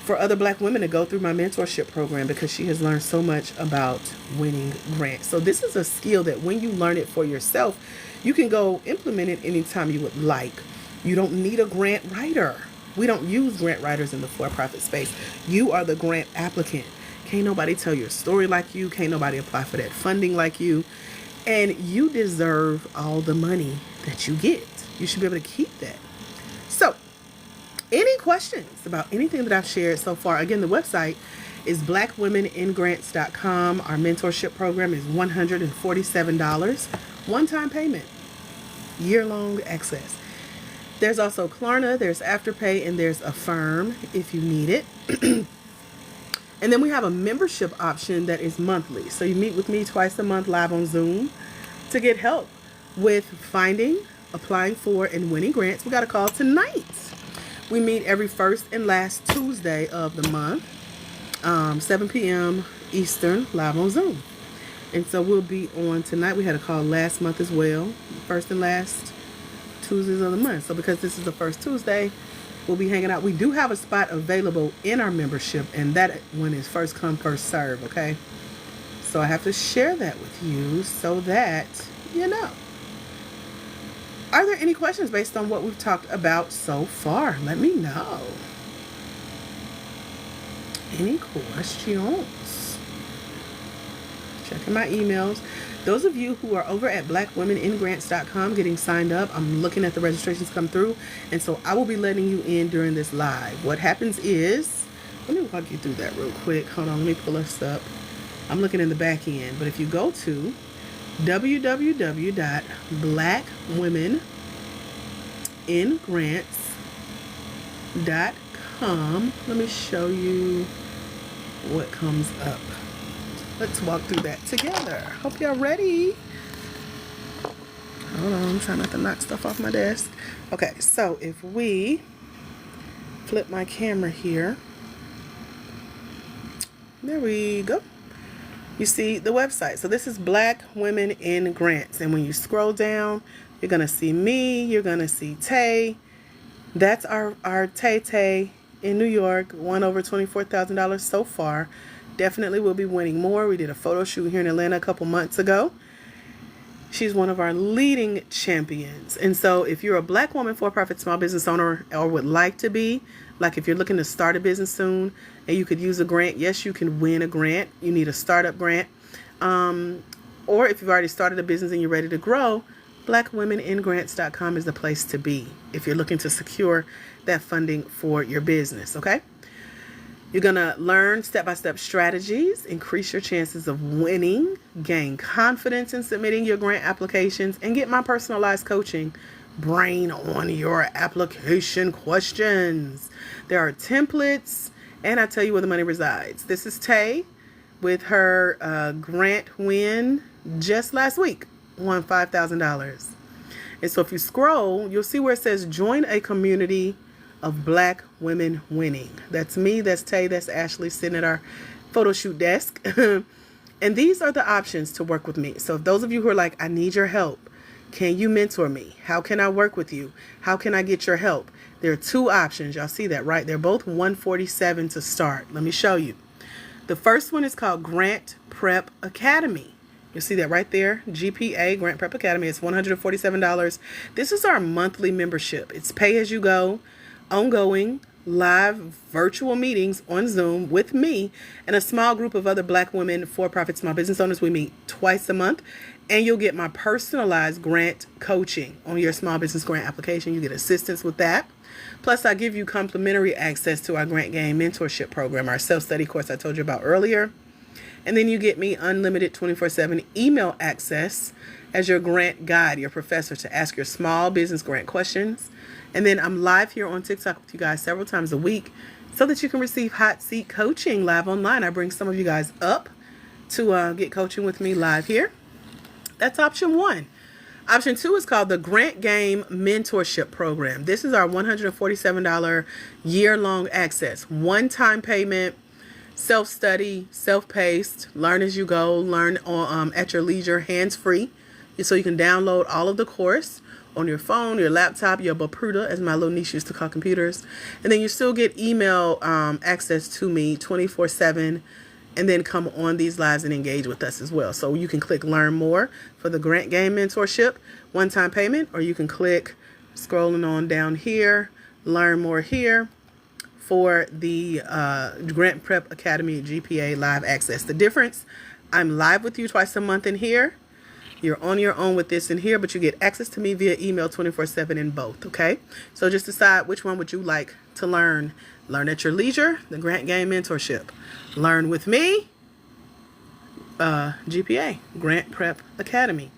Speaker 1: for other Black women to go through my mentorship program because she has learned so much about winning grants. So this is a skill that when you learn it for yourself, you can go implement it anytime you would like. You don't need a grant writer. We don't use grant writers in the for-profit space. You are the grant applicant. Can't nobody tell your story like you. Can't nobody apply for that funding like you. And you deserve all the money that you get. You should be able to keep that. So, any questions about anything that I've shared so far? Again, the website is blackwomeningrants.com. Our mentorship program is $147. One-time payment. Year-long access. There's also Klarna, there's Afterpay, and there's Affirm if you need it. And then we have a membership option that is monthly. So you meet with me twice a month live on Zoom to get help with finding, applying for, and winning grants. We got a call tonight. We meet every first and last Tuesday of the month, 7 p.m. Eastern, live on Zoom. And so we'll be on tonight. We had a call last month as well, first and last Tuesdays of the month. So because this is the first Tuesday, we'll be hanging out. We do have a spot available in our membership, and that one is first come, first serve, okay? So I have to share that with you so that you know. Are there any questions based on what we've talked about so far? Let me know. Any questions? Checking my emails. Those of you who are over at blackwomeningrants.com getting signed up, I'm looking at the registrations come through, and so I will be letting you in during this live. What happens is, let me walk you through that real quick. Hold on, let me pull us up. I'm looking in the back end, but if you go to www.blackwomeningrants.com, let me show you what comes up. Let's walk through that together. Hope y'all ready. Hold on, I'm trying not to knock stuff off my desk. Okay, so if we flip my camera here, there we go. You see the website. So this is Black Women in Grants. And when you scroll down, you're going to see me. You're going to see Tay. That's our Tay in New York. Won over $24,000 so far. Definitely will be winning more. We did a photo shoot here in Atlanta a couple months ago. She's one of our leading champions. And so if you're a Black woman for-profit small business owner or would like to be, like if you're looking to start a business soon and you could use a grant, yes, you can win a grant. You need a startup grant. Or if you've already started a business and you're ready to grow, blackwomeningrants.com is the place to be if you're looking to secure that funding for your business, okay? You're going to learn step-by-step strategies, increase your chances of winning, gain confidence in submitting your grant applications, and get my personalized coaching, brain on your application questions. There are templates, and I tell you where the money resides. This is Tay with her grant win just last week, won $5,000. And so if you scroll, you'll see where it says join a community of Black women winning. That's me, that's Tay, that's Ashley sitting at our photo shoot desk. And these are the options to work with me. So if those of you who are like, I need your help, can you mentor me? How can I work with you? How can I get your help? There are two options. Y'all see that, right? They're both $147 to start. Let me show you. The first one is called Grant Prep Academy. You'll see that right there. GPA, Grant Prep Academy. It's $147. This is our monthly membership. It's pay as you go, ongoing, live virtual meetings on Zoom with me and a small group of other Black women, for-profit small business owners. We meet twice a month, and you'll get my personalized grant coaching on your small business grant application. You get assistance with that. Plus, I give you complimentary access to our Grant Game Mentorship Program, our self-study course I told you about earlier. And then you get me unlimited 24/7 email access as your grant guide, your professor, to ask your small business grant questions. And then I'm live here on TikTok with you guys several times a week so that you can receive hot seat coaching live online. I bring some of you guys up to get coaching with me live here. That's option one. Option two is called the Grant Game Mentorship Program. This is our $147 year-long access. One-time payment, self-study, self-paced, learn as you go, learn on, at your leisure, hands-free. So you can download all of the course on your phone, your laptop, your Bapruda, as my little niece used to call computers. And then you still get email access to me 24/7, and then come on these lives and engage with us as well. So you can click Learn More for the Grant Game Mentorship, one-time payment, or you can click, scrolling on down here, Learn More here for the Grant Prep Academy GPA live access. The difference, I'm live with you twice a month in here. You're on your own with this in here, but you get access to me via email 24/7 in both, okay? So just decide which one would you like to learn. Learn at your leisure, the Grant Game Mentorship. Learn with me, GPA, Grant Prep Academy.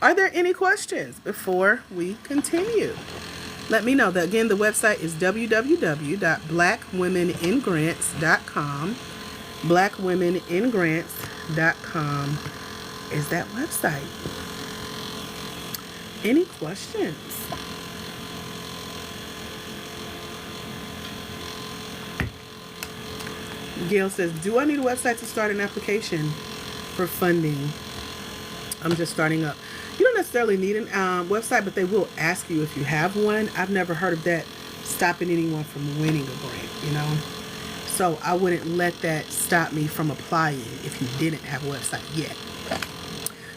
Speaker 1: Are there any questions before we continue? Let me know. Again, the website is www.blackwomeningrants.com. Blackwomeningrants.com is that website. Any questions? Gail says, do I need a website to start an application for funding? I'm just starting up. You don't necessarily need a website, but they will ask you if you have one. I've never heard of that stopping anyone from winning a grant, you know? So I wouldn't let that stop me from applying if you didn't have a website yet.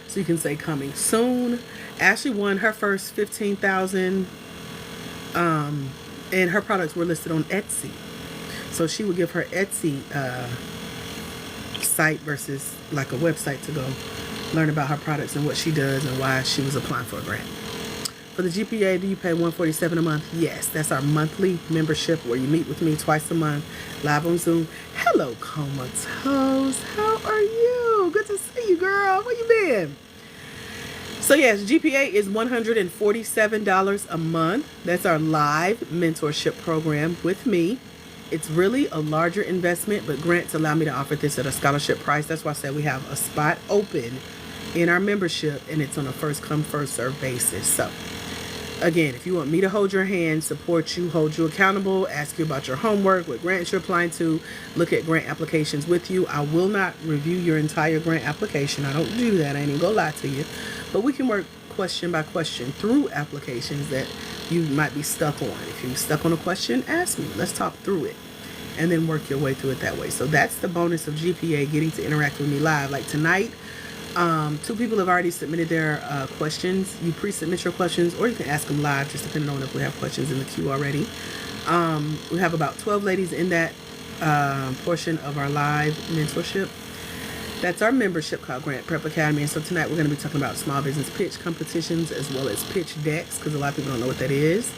Speaker 1: So you can say coming soon. Ashley won her first $15,000, and her products were listed on Etsy. So she would give her Etsy site versus like a website to go learn about her products and what she does and why she was applying for a grant. For the GPA, do you pay $147 a month? Yes, that's our monthly membership where you meet with me twice a month, live on Zoom. Hello, Comatose. How are you? Good to see you, girl. Where you been? So yes, GPA is $147 a month. That's our live mentorship program with me. It's really a larger investment, but grants allow me to offer this at a scholarship price. That's why I said we have a spot open in our membership, and it's on a first come, first serve basis. So again, if you want me to hold your hand, support you, hold you accountable, ask you about your homework, what grants you're applying to, look at grant applications with you. I will not review your entire grant application. I don't do that. I ain't even gonna lie to you. But we can work question by question through applications that you might be stuck on. If you're stuck on a question, ask me. Let's talk through it and then work your way through it that way. So that's the bonus of GPA, getting to interact with me live. Like tonight, 2 people have already submitted their questions. You pre-submit your questions, or you can ask them live, just depending on if we have questions in the queue already. We have about 12 ladies in that portion of our live mentorship. That's our membership called Grant Prep Academy. And so tonight we're going to be talking about small business pitch competitions as well as pitch decks, because a lot of people don't know what that is.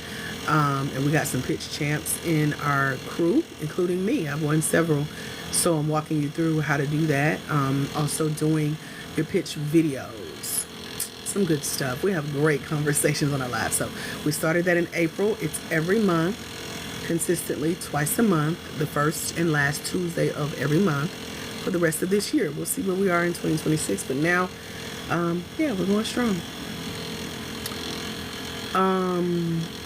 Speaker 1: And we got some pitch champs in our crew, including me. I've won several, so I'm walking you through how to do that. Also doing your pitch videos. Some good stuff. We have great conversations on our live. So we started that in April. It's every month, consistently, twice a month, the first and last Tuesday of every month for the rest of this year. We'll see where we are in 2026, but now, yeah, we're going strong. I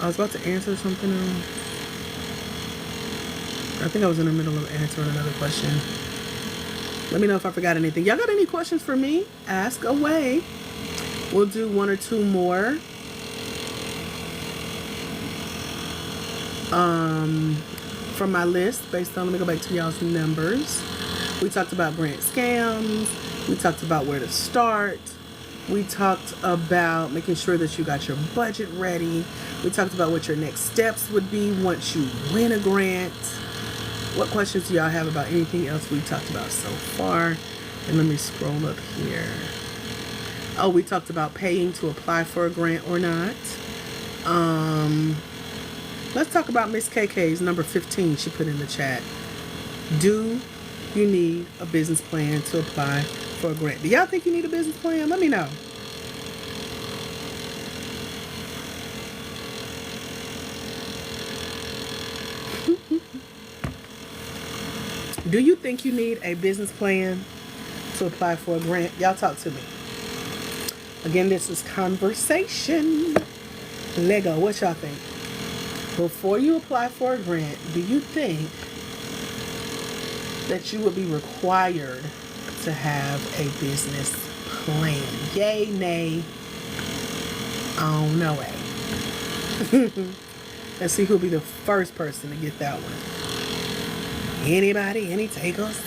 Speaker 1: was about to answer something else. I think I was in the middle of answering another question. Let me know if I forgot anything. Y'all got any questions for me? Ask away. We'll do one or two more. From my list, based on, let me go back to y'all's numbers. We talked about grant scams. We talked about where to start. We talked about making sure that you got your budget ready. We talked about what your next steps would be once you win a grant. What questions do y'all have about anything else we talked about so far? And let me scroll up here. Oh, we talked about paying to apply for a grant or not. Let's talk about Miss KK's number 15 she put in the chat. Do you need a business plan to apply for a grant? Do y'all think you need a business plan? Let me know. Do you think you need a business plan to apply for a grant? Y'all talk to me. Again, this is conversation. Lego, what y'all think? Before you apply for a grant, do you think that you would be required to have a business plan? Yay, nay, oh, no way. Let's see who'll be the first person to get that one. Anybody? Any takers?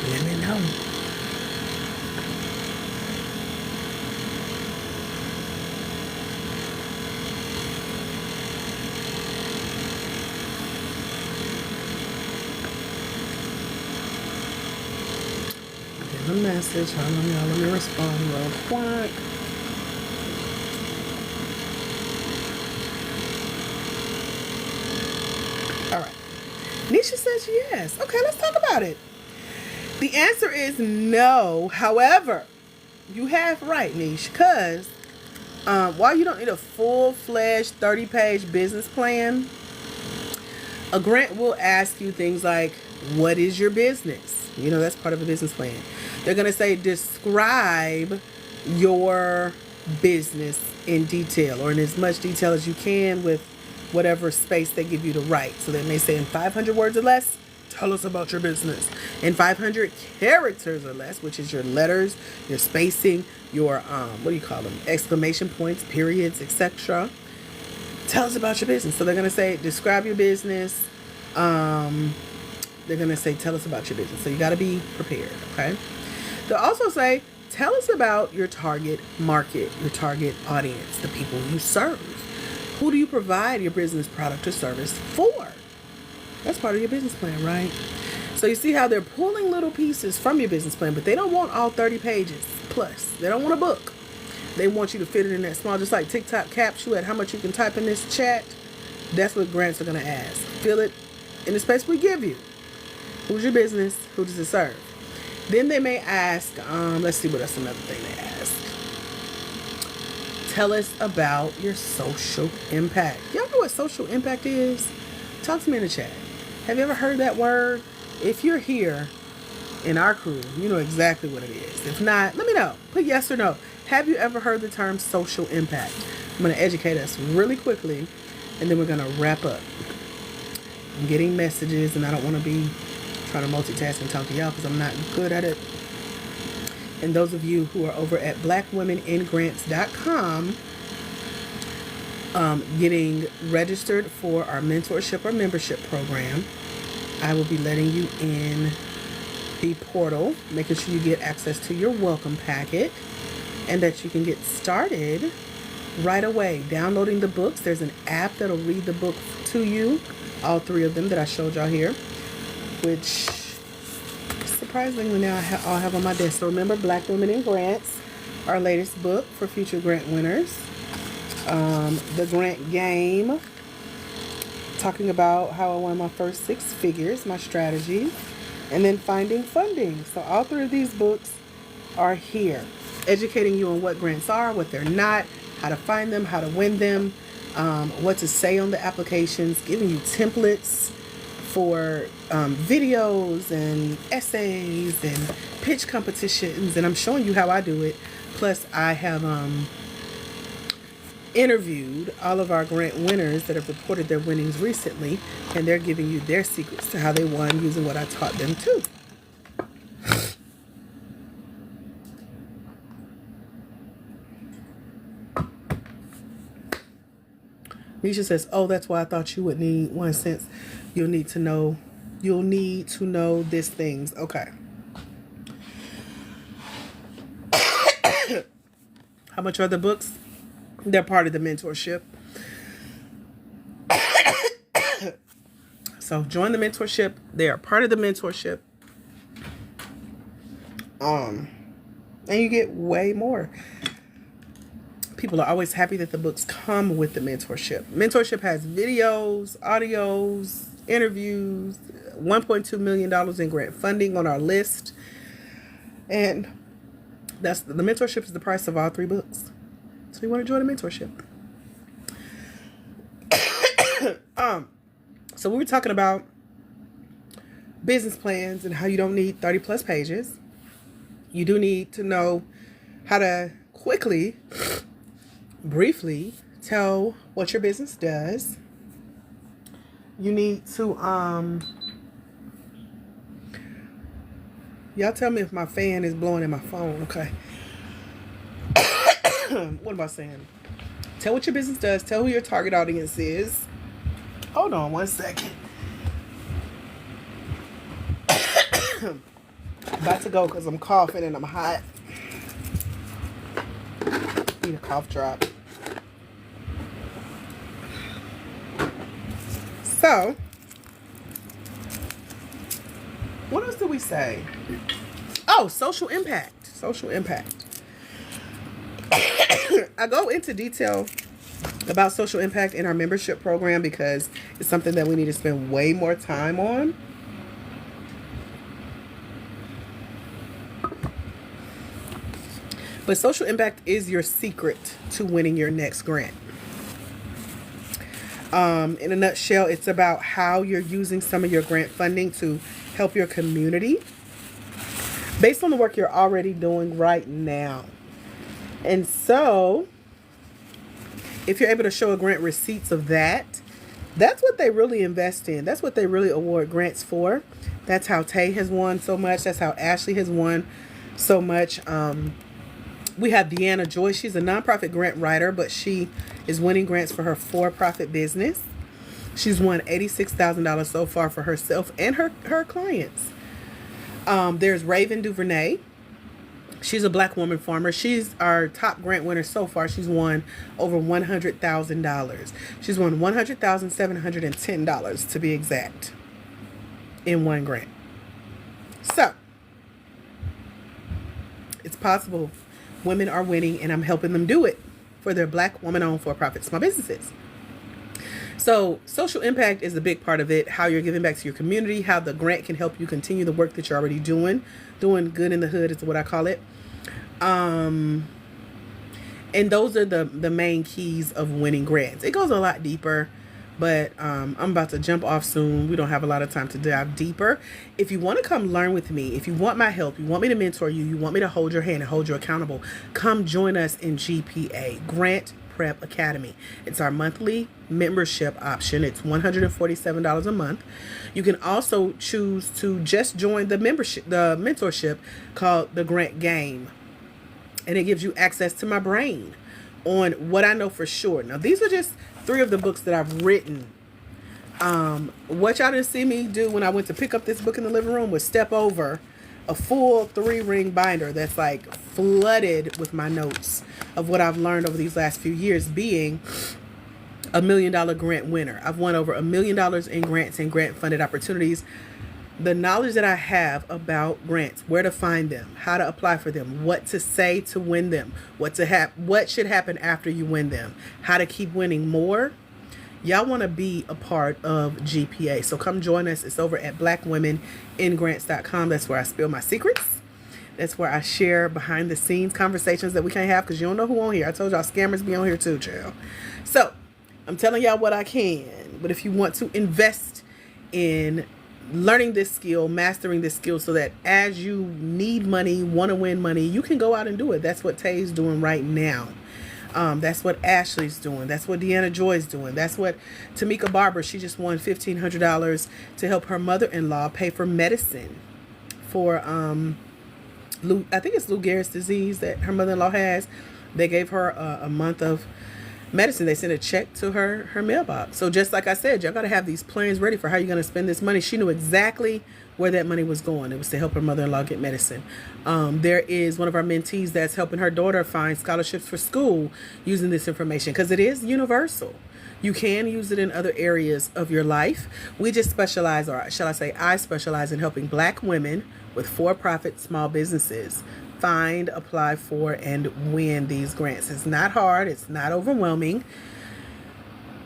Speaker 1: Let me know. Give a message. Hold on, y'all. Let me respond real quick. All right. Nisha says yes. Okay, let's talk about it. The answer is no. However, you have right, Nisha, because while you don't need a full-fledged 30-page business plan, a grant will ask you things like, what is your business? You know, that's part of a business plan. They're going to say, describe your business in detail, or in as much detail as you can with whatever space they give you to write. So they may say in 500 words or less, tell us about your business. In 500 characters or less, which is your letters, your spacing, your, what do you call them? Exclamation points, periods, etc. Tell us about your business. So they're going to say, describe your business. They're going to say, tell us about your business. So you got to be prepared, okay? They'll also say, tell us about your target market, your target audience, the people you serve. Who do you provide your business product or service for? That's part of your business plan, right? So you see how they're pulling little pieces from your business plan, but they don't want all 30 pages plus. They don't want a book. They want you to fit it in that small, just like TikTok caps you at how much you can type in this chat. That's what grants are going to ask. Fill it in the space we give you. Who's your business? Who does it serve? Then they may ask, let's see what else another thing they ask. Tell us about your social impact. Y'all know what social impact is? Talk to me in the chat. Have you ever heard that word? If you're here in our crew, you know exactly what it is. If not, let me know. Put yes or no. Have you ever heard the term social impact? I'm going to educate us really quickly, and then we're going to wrap up. I'm getting messages, and I don't want to be trying to multitask and talk to y'all because I'm not good at it. And those of you who are over at blackwomeningrants.com, getting registered for our mentorship or membership program, I will be letting you in the portal, making sure you get access to your welcome packet, and that you can get started right away. Downloading the books. There's an app that'll read the book to you, all three of them that I showed y'all here, which surprisingly now I'll have on my desk. So remember, Black Women in Grants, our latest book for future grant winners. The Grant Game, talking about how I won my first 6 figures, my strategy, and then Finding Funding. So all three of these books are here, educating you on what grants are, what they're not, how to find them, how to win them, what to say on the applications, giving you templates for videos and essays and pitch competitions, and I'm showing you how I do it. Plus I have interviewed all of our grant winners that have reported their winnings recently, and they're giving you their secrets to how they won using what I taught them too. Misha says, oh, that's why I thought you would need 1 cent. You'll need to know these things. Okay. How much are the books? They're part of the mentorship. So join the mentorship. They are part of the mentorship. And you get way more. People are always happy that the books come with the mentorship. Mentorship has videos, audios, interviews, $1.2 million in grant funding on our list. And that's the mentorship is the price of all 3 books. So you want to join the mentorship. So we were talking about business plans and how you don't need 30 plus pages. You do need to know how to quickly, briefly tell what your business does. You need to, y'all tell me if my fan is blowing in my phone, okay? What am I saying? Tell what your business does. Tell who your target audience is. Hold on 1 second. About to go because I'm coughing and I'm hot. Need a cough drop. So, what else did we say? Oh, social impact. Social impact. I go into detail about social impact in our membership program because it's something that we need to spend way more time on. But social impact is your secret to winning your next grant. In a nutshell, it's about how you're using some of your grant funding to help your community based on the work you're already doing right now. And so, if you're able to show a grant receipts of that, that's what they really invest in. That's what they really award grants for. That's how Tay has won so much. That's how Ashley has won so much. We have Deanna Joy. She's a nonprofit grant writer, but she is winning grants for her for-profit business. She's won $86,000 so far for herself and her clients. There's Raven DuVernay. She's a Black woman farmer. She's our top grant winner so far. She's won over $100,000. She's won $100,710 to be exact in one grant. So, it's possible. Women are winning, and I'm helping them do it for their Black woman-owned for-profit small businesses. So social impact is a big part of it, how you're giving back to your community, how the grant can help you continue the work that you're already doing. Doing good in the hood is what I call it. And those are the main keys of winning grants. It goes a lot deeper, but I'm about to jump off soon. We don't have a lot of time to dive deeper. If you want to come learn with me, if you want my help, you want me to mentor you, you want me to hold your hand and hold you accountable, come join us in GPA, Grant Prep Academy. It's our monthly membership option. It's $147 a month. You can also choose to just join the mentorship called the Grant Game. And it gives you access to my brain on what I know for sure. Now, these are just 3 of the books that I've written. What y'all didn't see me do when I went to pick up this book in the living room was step over a full 3-ring binder that's like flooded with my notes of what I've learned over these last few years being a $1 million grant winner. I've won over $1 million in grants and grant funded opportunities. The knowledge that I have about grants, where to find them, how to apply for them, what to say to win them, what should happen after you win them, how to keep winning more. Y'all want to be a part of GPA. So come join us. It's over at blackwomeningrants.com. That's where I spill my secrets. That's where I share behind the scenes conversations that we can't have because you don't know who on here. I told y'all scammers be on here too, child. So I'm telling y'all what I can. But if you want to invest in learning this skill, mastering this skill so that as you need money, want to win money, you can go out and do it. That's what Tay's doing right now. That's what Ashley's doing. That's what Deanna Joy's doing. That's what Tamika Barber, she just won $1,500 to help her mother-in-law pay for medicine for, I think it's Lou Gehrig's disease that her mother-in-law has. They gave her a month of medicine. They sent a check to her mailbox. So just like I said, y'all got to have these plans ready for how you're going to spend this money. She knew exactly where that money was going. It was to help her mother-in-law get medicine. There is one of our mentees that's helping her daughter find scholarships for school using this information, because it is universal. You can use it in other areas of your life. We just specialize, or shall I say, I specialize in helping Black women with for-profit small businesses find, apply for, and win these grants. It's not hard. It's not overwhelming.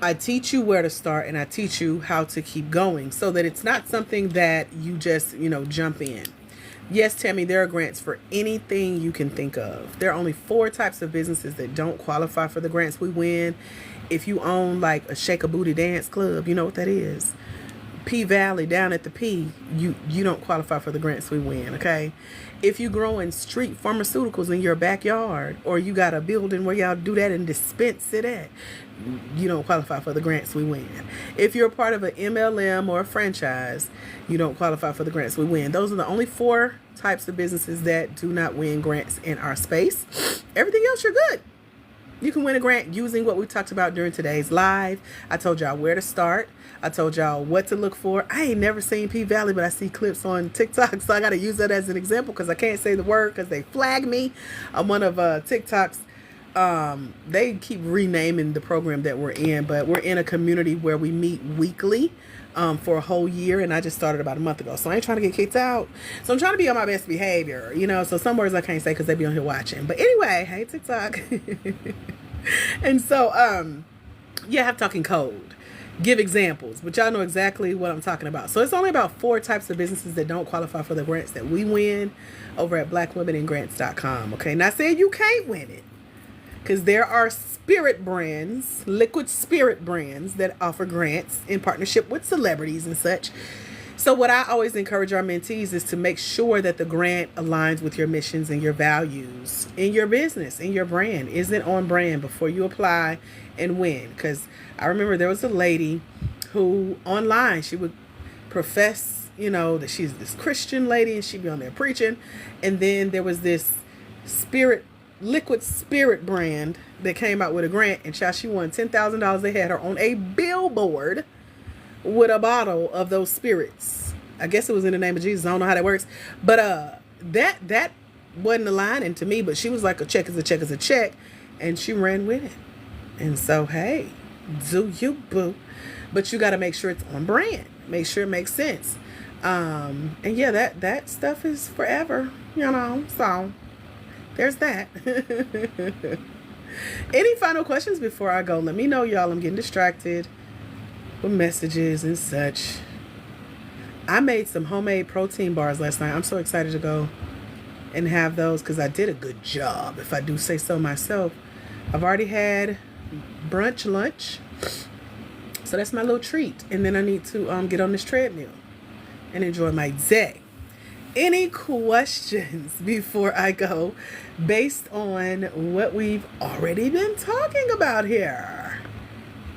Speaker 1: I teach you where to start, and I teach you how to keep going so that it's not something that you just, jump in. Yes, Tammy, there are grants for anything you can think of. There are only 4 types of businesses that don't qualify for the grants we win. If you own like a Shake a Booty Dance Club, you know what that is. P Valley down at the P, you don't qualify for the grants we win, okay? If you grow in street pharmaceuticals in your backyard, or you got a building where y'all do that and dispense it at, you don't qualify for the grants we win. If you're a part of an MLM or a franchise, you don't qualify for the grants we win. Those are the only 4 types of businesses that do not win grants in our space. Everything else, you're good. You can win a grant using what we talked about during today's live. I told y'all where to start. I told y'all what to look for. I ain't never seen P Valley, but I see clips on TikTok, so I got to use that as an example because I can't say the word because they flag me on one of TikTok's. They keep renaming the program that we're in, but we're in a community where we meet weekly for a whole year, and I just started about a month ago, so I ain't trying to get kicked out. So I'm trying to be on my best behavior, so some words I can't say because they be on here watching. But anyway, hey TikTok. And so yeah, I have talking code, give examples, but y'all know exactly what I'm talking about. So it's only about 4 types of businesses that don't qualify for the grants that we win over at blackwomeningrants.com. Okay, not saying you can't win it, because there are spirit brands, liquid spirit brands that offer grants in partnership with celebrities and such. So what I always encourage our mentees is to make sure that the grant aligns with your missions and your values in your business, in your brand. Is it on brand before you apply and win? Because I remember there was a lady who online, she would profess, that she's this Christian lady and she'd be on there preaching. And then there was this liquid spirit brand that came out with a grant, and she won $10,000. They had her on a billboard with a bottle of those spirits. I guess it was in the name of Jesus. I don't know how that works, but that wasn't aligning to me. But she was like, a check is a check is a check, and she ran with it. And so, hey, do you, boo? But you got to make sure it's on brand. Make sure it makes sense. And yeah, that stuff is forever, So there's that. Any final questions before I go? Let me know, y'all. I'm getting distracted with messages and such. I made some homemade protein bars last night. I'm so excited to go and have those because I did a good job, if I do say so myself. I've already had lunch, so that's my little treat. And then I need to get on this treadmill and enjoy my day. Any questions before I go based on what we've already been talking about here?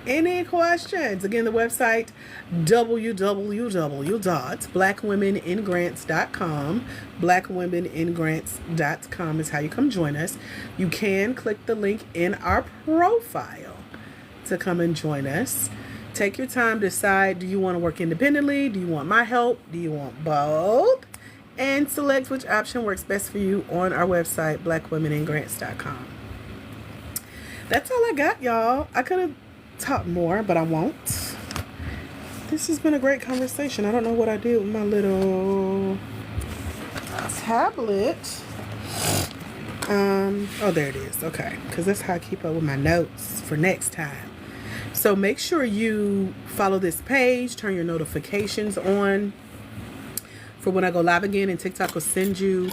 Speaker 1: Any questions? Again, the website, www.blackwomeningrants.com. Blackwomeningrants.com is how you come join us. You can click the link in our profile to come and join us. Take your time, decide, do you want to work independently? Do you want my help? Do you want both? And select which option works best for you on our website, blackwomeningrants.com. That's all I got, y'all. I could have talked more, but I won't. This has been a great conversation. I don't know what I did with my little tablet. Oh, there it is. Okay, because that's how I keep up with my notes for next time. So make sure you follow this page, turn your notifications on for when I go live again, and TikTok will send you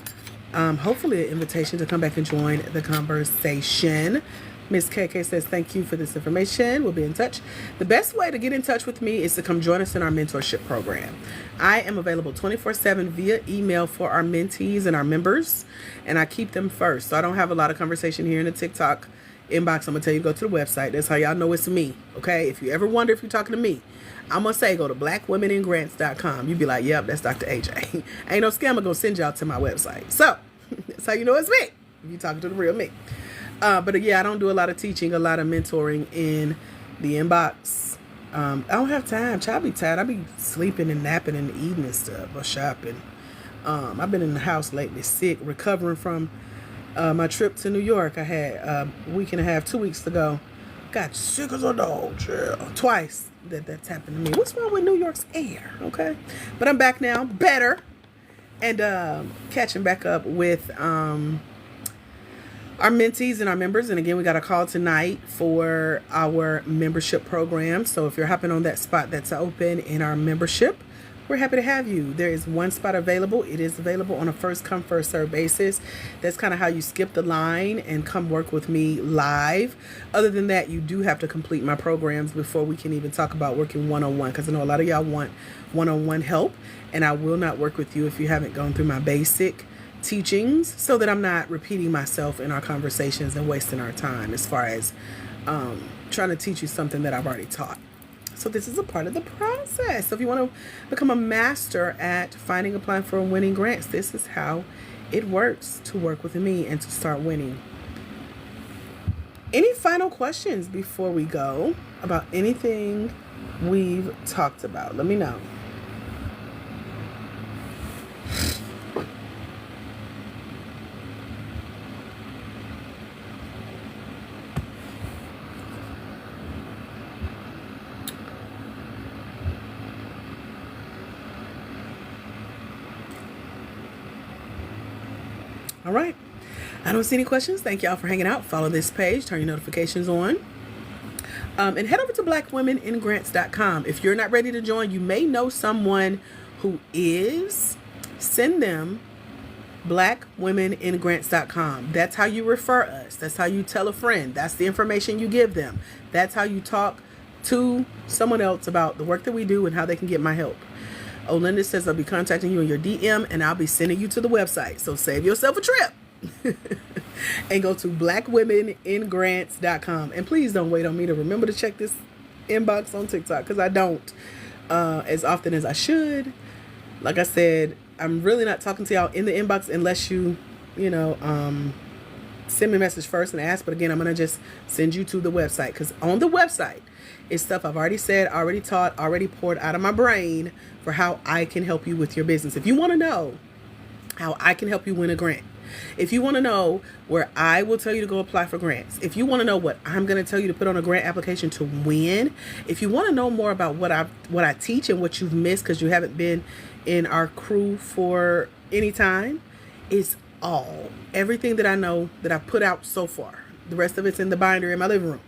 Speaker 1: hopefully an invitation to come back and join the conversation. Miss KK says, thank you for this information. We'll be in touch. The best way to get in touch with me is to come join us in our mentorship program. I am available 24/7 via email for our mentees and our members, and I keep them first. So I don't have a lot of conversation here in the TikTok inbox, I'm going to tell you to go to the website. That's how y'all know it's me, okay? If you ever wonder if you're talking to me, I'm going to say go to blackwomeningrants.com. You'd be like, yep, that's Dr. AJ. Ain't no scammer going to send y'all to my website. So, that's how you know it's me, if you're talking to the real me. But yeah, I don't do a lot of teaching, a lot of mentoring in the inbox. I don't have time. Child be tired. I be sleeping and napping and eating and stuff, or shopping. I've been in the house lately, sick, recovering from my trip to New York. I had a week and a half, 2 weeks ago. Got sick as a dog, twice that's happened to me. What's wrong with New York's air? Okay, but I'm back now, better, and catching back up with our mentees and our members. And again, we got a call tonight for our membership program. So if you're hopping on that spot that's open in our membership, we're happy to have you. There is one spot available. It is available on a first come, first serve basis. That's kind of how you skip the line and come work with me live. Other than that, you do have to complete my programs before we can even talk about working one-on-one, because I know a lot of y'all want one-on-one help, and I will not work with you if you haven't gone through my basic teachings, so that I'm not repeating myself in our conversations and wasting our time as far as trying to teach you something that I've already taught. So this is a part of the process. So if you want to become a master at finding, applying for, and winning grants, this is how it works to work with me and to start winning. Any final questions before we go about anything we've talked about? Let me know. All right. I don't see any questions. Thank y'all for hanging out. Follow this page. Turn your notifications on. And head over to blackwomeningrants.com. If you're not ready to join, you may know someone who is. Send them blackwomeningrants.com. That's how you refer us. That's how you tell a friend. That's the information you give them. That's how you talk to someone else about the work that we do and how they can get my help. Olinda says I'll be contacting you in your DM, and I'll be sending you to the website. So save yourself a trip and go to blackwomeningrants.com. And please don't wait on me to remember to check this inbox on TikTok, because I don't as often as I should. Like I said, I'm really not talking to y'all in the inbox unless you send me a message first and ask. But again, I'm going to just send you to the website, because on the website is stuff I've already said, already taught, already poured out of my brain for how I can help you with your business. If you want to know how I can help you win a grant, if you want to know where I will tell you to go apply for grants, if you want to know what I'm going to tell you to put on a grant application to win, if you want to know more about what I teach and what you've missed because you haven't been in our crew for any time, it's everything that I know that I've put out so far. The rest of it's in the binder in my living room.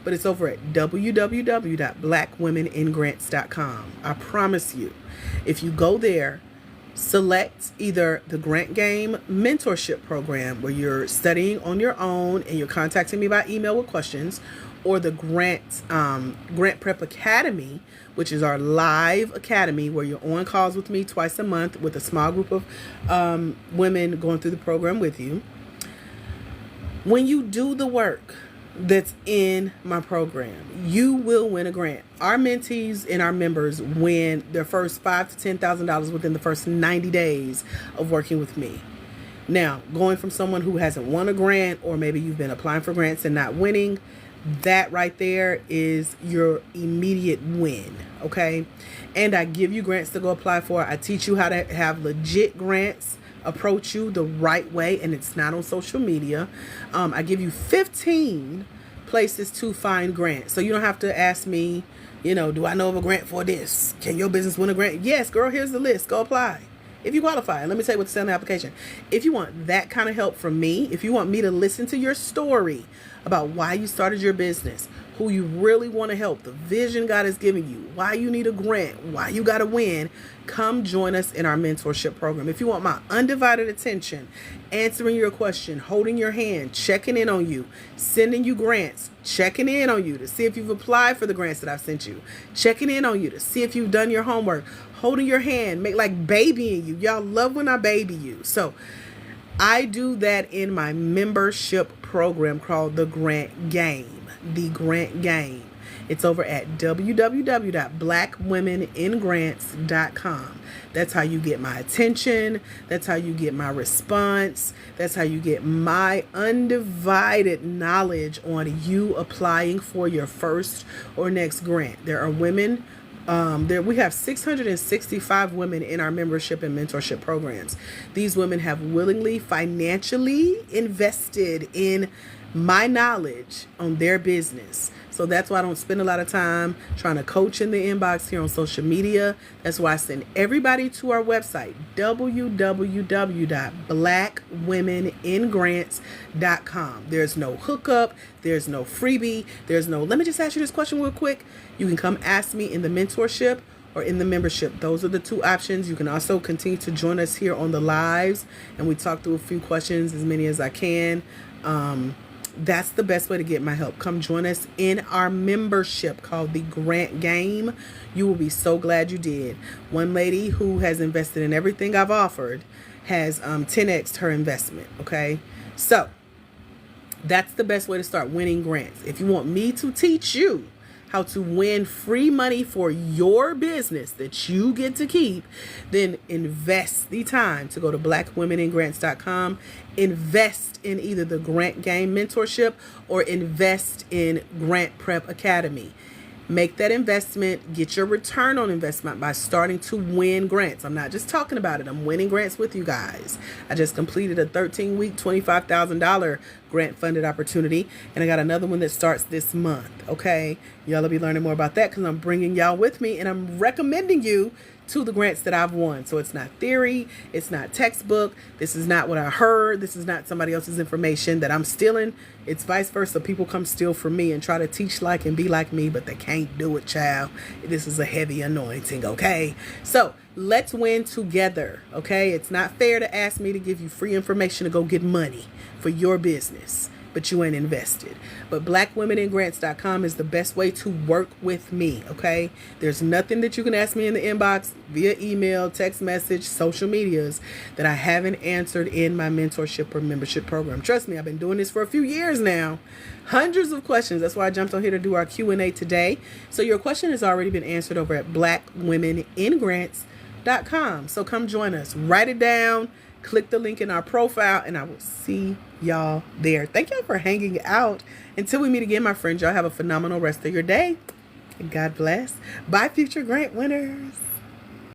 Speaker 1: But it's over at www.blackwomeningrants.com. I promise you, if you go there, select either the Grant Game Mentorship Program, where you're studying on your own and you're contacting me by email with questions, or the Grant Prep Academy, which is our live academy where you're on calls with me twice a month with a small group of women going through the program with you. When you do the work that's in my program, you will win a grant. Our mentees and our members win their first $5,000 to $10,000 within the first 90 days of working with me. Now, going from someone who hasn't won a grant, or maybe you've been applying for grants and not winning, that right there is your immediate win, okay? And I give you grants to go apply for. I teach you how to have legit grants approach you the right way, and it's not on social media. I give you 15 places to find grants, so you don't have to ask me, do I know of a grant for this? Can your business win a grant? Yes, girl, here's the list. Go apply if you qualify. And let me tell you what to say on the application. If you want that kind of help from me, if you want me to listen to your story about why you started your business, who you really want to help, the vision God has given you, why you need a grant, why you got to win, come join us in our mentorship program. If you want my undivided attention, answering your question, holding your hand, checking in on you, sending you grants, checking in on you to see if you've applied for the grants that I've sent you, checking in on you to see if you've done your homework, holding your hand, make like babying you. Y'all love when I baby you. So I do that in my membership program called The Grant Game. The Grant Game. It's over at www.blackwomeningrants.com. That's how you get my attention. That's how you get my response. That's how you get my undivided knowledge on you applying for your first or next grant. There are women. We have 665 women in our membership and mentorship programs. These women have willingly, financially invested in my knowledge on their business. So that's why I don't spend a lot of time trying to coach in the inbox here on social media. That's why I send everybody to our website, www.blackwomeningrants.com. There's no hookup. There's no freebie. There's no, let me just ask you this question real quick. You can come ask me in the mentorship or in the membership. Those are the two options. You can also continue to join us here on the lives, and we talk through a few questions, as many as I can. That's the best way to get my help. Come join us in our membership called The Grant Game. You will be so glad you did. One lady who has invested in everything I've offered has 10x'd her investment. Okay, so that's the best way to start winning grants. If you want me to teach you how to win free money for your business that you get to keep, then invest the time to go to blackwomeningrants.com, invest in either the Grant Game mentorship or invest in Grant Prep Academy. Make that investment, get your return on investment by starting to win grants. I'm not just talking about it. I'm winning grants with you guys. I just completed a 13-week, $25,000 grant funded opportunity, and I got another one that starts this month. Okay, y'all will be learning more about that because I'm bringing y'all with me, and I'm recommending you to the grants that I've won. So it's not theory, it's not textbook, this is not what I heard, this is not somebody else's information that I'm stealing. It's vice versa. People come steal from me and try to teach like and be like me, but they can't do it, child. This is a heavy anointing, okay? So let's win together, okay? It's not fair to ask me to give you free information to go get money for your business, but you ain't invested. But blackwomeningrants.com is the best way to work with me, okay? There's nothing that you can ask me in the inbox, via email, text message, social medias, that I haven't answered in my mentorship or membership program. Trust me, I've been doing this for a few years now. Hundreds of questions. That's why I jumped on here to do our Q&A today. So your question has already been answered over at blackwomeningrants.com. So come join us. Write it down. Click the link in our profile, and I will see y'all there. Thank y'all for hanging out. Until we meet again, my friends, y'all have a phenomenal rest of your day. And God bless. Bye, future grant winners.